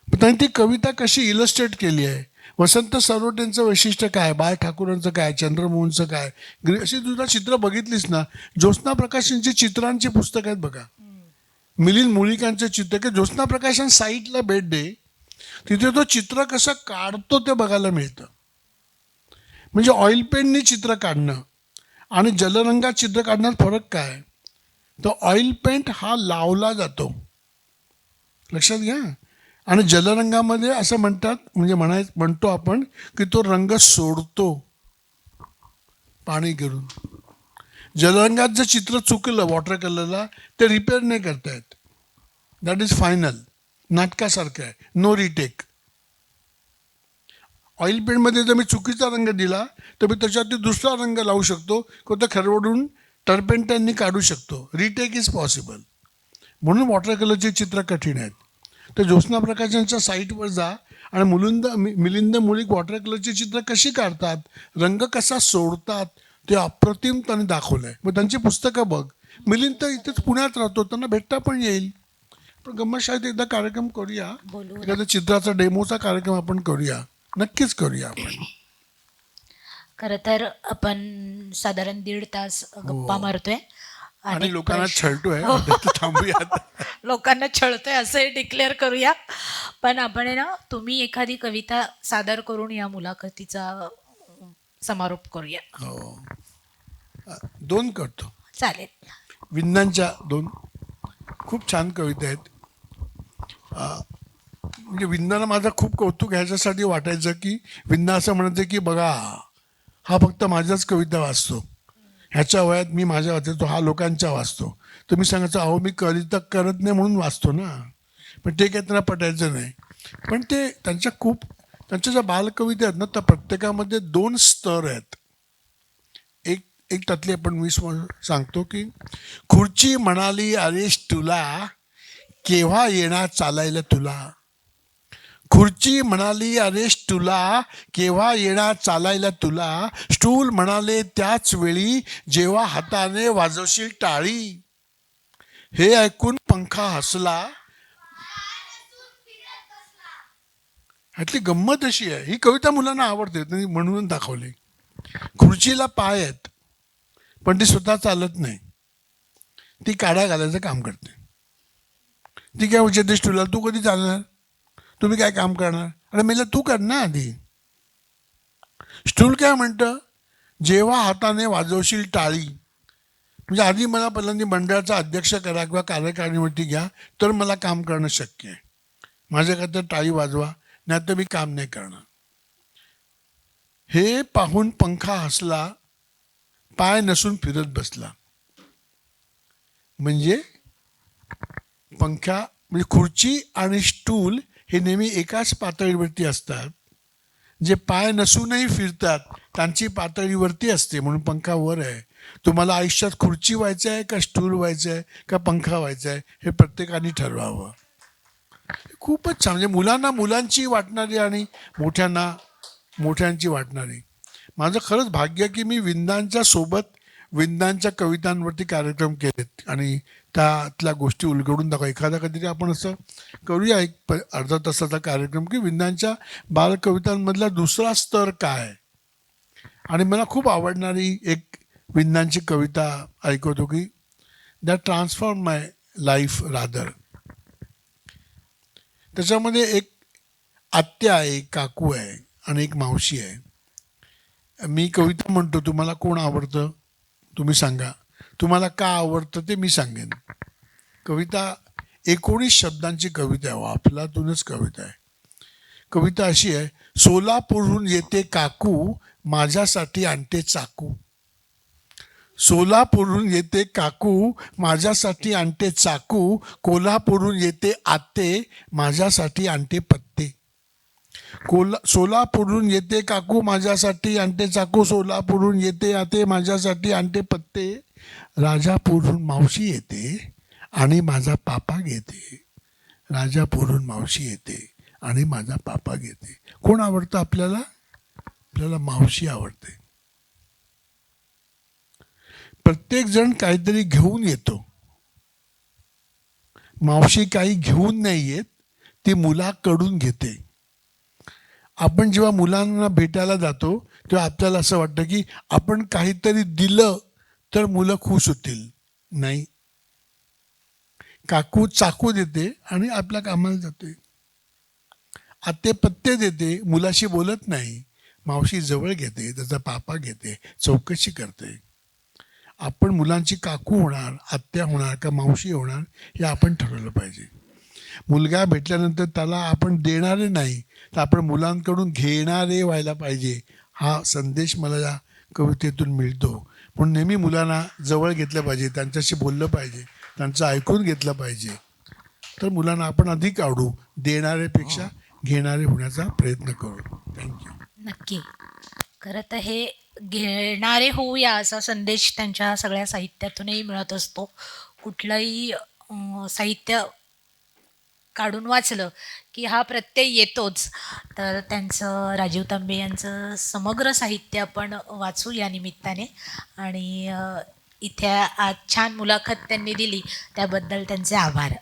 [SPEAKER 2] पण त्यांनी ती कविता कशी इलस्ट्रेट केली आहे. वसंत सरोटेंचं वैशिष्ट्य काय, बाळ ठाकूरांचं काय, चंद्रमोहनचं काय, अशी तुझा चित्र बघितलीस ना. ज्योत्स्ना प्रकाशांची चित्रांची पुस्तक आहेत बघा. मिलिंद मुळीकांचे चित्र, की ज्योत्स्ना प्रकाशन साईटला भेट दे, तिथे तो चित्र कसं काढतो ते बघायला मिळतं. म्हणजे ऑइल पेननी चित्र काढणं आणि जलरंगात चित्र काढण्यात फरक काय. तर ऑइल पेंट हा लावला जातो, लक्षात घ्या. आणि जलरंगामध्ये असं म्हणतात, म्हणजे म्हणतो आपण की तो रंग सोडतो पाणी करून. जलरंगात जर चित्र चुकलं वॉटर कलरला, ते रिपेअर नाही करता येत. That is final. नाटकासारखं आहे, नो रिटेक. ऑइल पेंटमध्ये जर मी चुकीचा रंग दिला तर मी त्याच्यावरती दुसरा रंग लावू शकतो, किंवा तो खरवडून टर्पेंटांनी काढू शकतो. Retake is possible. म्हणून वॉटर कलरचे चित्र कठीण आहेत. तर ज्योत्स्ना प्रकाशांच्या साईटवर जा आणि मिलिंद मुळीक वॉटर कलरची चित्र कशी काढतात, रंग कसा सोडतात, ते अप्रतिमपणे दाखवलं आहे. मग त्यांची पुस्तकं बघ. मिलिंद तर इथेच पुण्यात राहतो, त्यांना भेटता पण येईल. पण गंमत शाळेत एकदा कार्यक्रम करूया, एखादा चित्राचा डेमोचा कार्यक्रम आपण करूया, नक्कीच करूया आपण.
[SPEAKER 1] खरं तर आपण साधारण 1.5 तास गप्पा मारतोय
[SPEAKER 2] आणि लोकांना छळतोय.
[SPEAKER 1] हो.
[SPEAKER 2] थांबूयात.
[SPEAKER 1] लोकांना छळतोय असंही डिक्लेअर करूया. पण आपण आहे ना, तुम्ही एखादी कविता सादर करून या मुलाखतीचा समारोप करूया.
[SPEAKER 2] हो, 2 करतो.
[SPEAKER 1] चालेल.
[SPEAKER 2] विंदांच्या 2 खूप छान कविता आहेत. म्हणजे विंदाला माझं खूप कौतुक ह्याच्यासाठी वाटायचं की विंदा असं म्हणायचं की बघा, हा फक्त माझ्याच कविता वाचतो, ह्याच्या वयात मी माझ्या वाचतो, हा लोकांच्या वाचतो. तर मी सांगायचं, अहो मी कविता करत नाही म्हणून वाचतो ना. पण ते काही त्यांना पटायचं नाही. पण ते त्यांच्या ज्या बालकविता आहेत ना, त्या प्रत्येकामध्ये 2 स्तर आहेत. एक त्यातली आपण मी सांगतो की, खुर्ची म्हणाली अरेश तुला, केव्हा येणार चालायला तुला. खुर्ची म्हणाली अरेश तुला, केव्हा येणार चालायला तुला. स्टूल म्हणाले त्याच वेळी, जेव्हा हाताने वाजवशील टाळी. हे ऐकून पंखा हसला. ह्यातली गंमत अशी आहे, ही कविता मुलांना आवडते, त्यांनी म्हणून दाखवली. खुर्चीला पाय आहेत, पण ती स्वतः चालत नाही, ती काड्या घालायचं काम करते. ती काय विचारतेस तुला, तू कधी चालणार, तुम्ही काय काम करणार. अरे मेला तू कर ना आधी. स्टूल काय म्हणतं, जेव्हा हाताने वाजवशील टाळी. म्हणजे आधी मला पहिल्यांदा मंडळाचा अध्यक्ष करा किंवा कार्यकारिणीवरती घ्या, तर मला काम करणं शक्य आहे. माझ्याकडे टाळी वाजवा, नाही तर मी काम नाही करणार. हे पाहून पंखा हसला, पाय नसून फिरत बसला. म्हणजे म्हणजे खुर्ची आणि स्टूल हे नेहमी एकाच पातळीवरती असतात. जे पाय नसूनही फिरतात त्यांची पातळीवरती असते, म्हणून पंखा वर आहे. तुम्हाला आयुष्यात खुर्ची व्हायचं आहे का स्टूल व्हायचं आहे का पंखा व्हायचा आहे, हे प्रत्येकाने ठरवावं. खूपच छान. म्हणजे मुलांना मुलांची वाटणारी आणि मोठ्यांना मोठ्यांची वाटणारी. माझं खरंच भाग्य की मी विंदांच्या सोबत विंदांच्या कवितांवरती कार्यक्रम केलेत आणि त्यातल्या गोष्टी उलगडून दाखवा. एखादा कधीतरी आपण असं करूया, एक अर्धा तासाचा कार्यक्रम की विंदांच्या बालकवितांमधला दुसरा स्तर काय. आणि मला खूप आवडणारी एक विंदांची कविता ऐकवतो की, that transform my life rather. त्याच्यामध्ये एक आत्या आहे, एक काकू आहे आणि एक मावशी आहे. मी कविता म्हणतो, तुम्हाला कोण आवडतं तुम्ही सांगा. तुम्हाला का आवडतं ते मी सांगेन. कविता 19 शब्दांची कविता आहे, अफलातूनच कविता आहे. कविता अशी आहे, सोलापूरहून येते काकू माझ्यासाठी आणते चाकू. सोलापूरहून येते काकू माझ्यासाठी आणते चाकू, कोल्हापूरहून येते आते माझ्यासाठी आणते पत्ते. सोलापूरहून येते काकू माझ्यासाठी आणते चाकू, सोलापूरहून येते आते माझ्यासाठी आणते पत्ते. राजापूरहून मावशी येते आणि माझा पापा घेते. राजापूरहून मावशी येते आणि माझा पापा घेते. कोण आवडतं आपल्याला? आपल्याला मावशी आवडते. प्रत्येक जण काहीतरी घेऊन येतो. मावशी काही घेऊन नाही येत, ती मुलाकडून घेते. आपण जेव्हा मुलांना भेटायला जातो तेव्हा आपल्याला असं वाटतं की आपण काहीतरी दिलं तर मुलं खुश होतील. नाही, काकू चाकू देते आणि आपल्या कामाला जाते. आते पत्ते देते, मुलाशी बोलत नाही. मावशी जवळ घेते, त्याचा पापा घेते, चौकशी करते. आपण मुलांची काकू होणार, आत्या होणार का मावशी होणार हे आपण ठरवलं पाहिजे. मुलगा भेटल्यानंतर त्याला आपण देणारे नाही, तर आपण मुलांकडून घेणारे व्हायला पाहिजे. हा संदेश मला या कवितेतून मिळतो. म्हणून नेहमी मुलांना जवळ घेतलं पाहिजे, त्यांच्याशी बोललं पाहिजे, त्यांचं ऐकून घेतलं पाहिजे. तर मुलांना आपण अधिक आवडू, देणाऱ्यापेक्षा घेणारे होण्याचा प्रयत्न करू. थँक्यू.
[SPEAKER 1] नक्की. खरं तर हे घेणारे होऊया असा संदेश त्यांच्या सगळ्या साहित्यातूनही मिळत असतो. कुठलंही साहित्य काढून वाचलं की हा प्रत्यय येतोच. तर त्यांचं, राजीव तांबे यांचं समग्र साहित्य आपण वाचू या निमित्ताने. आणि इथे आज छान मुलाखत त्यांनी दिली त्याबद्दल त्यांचे आभार.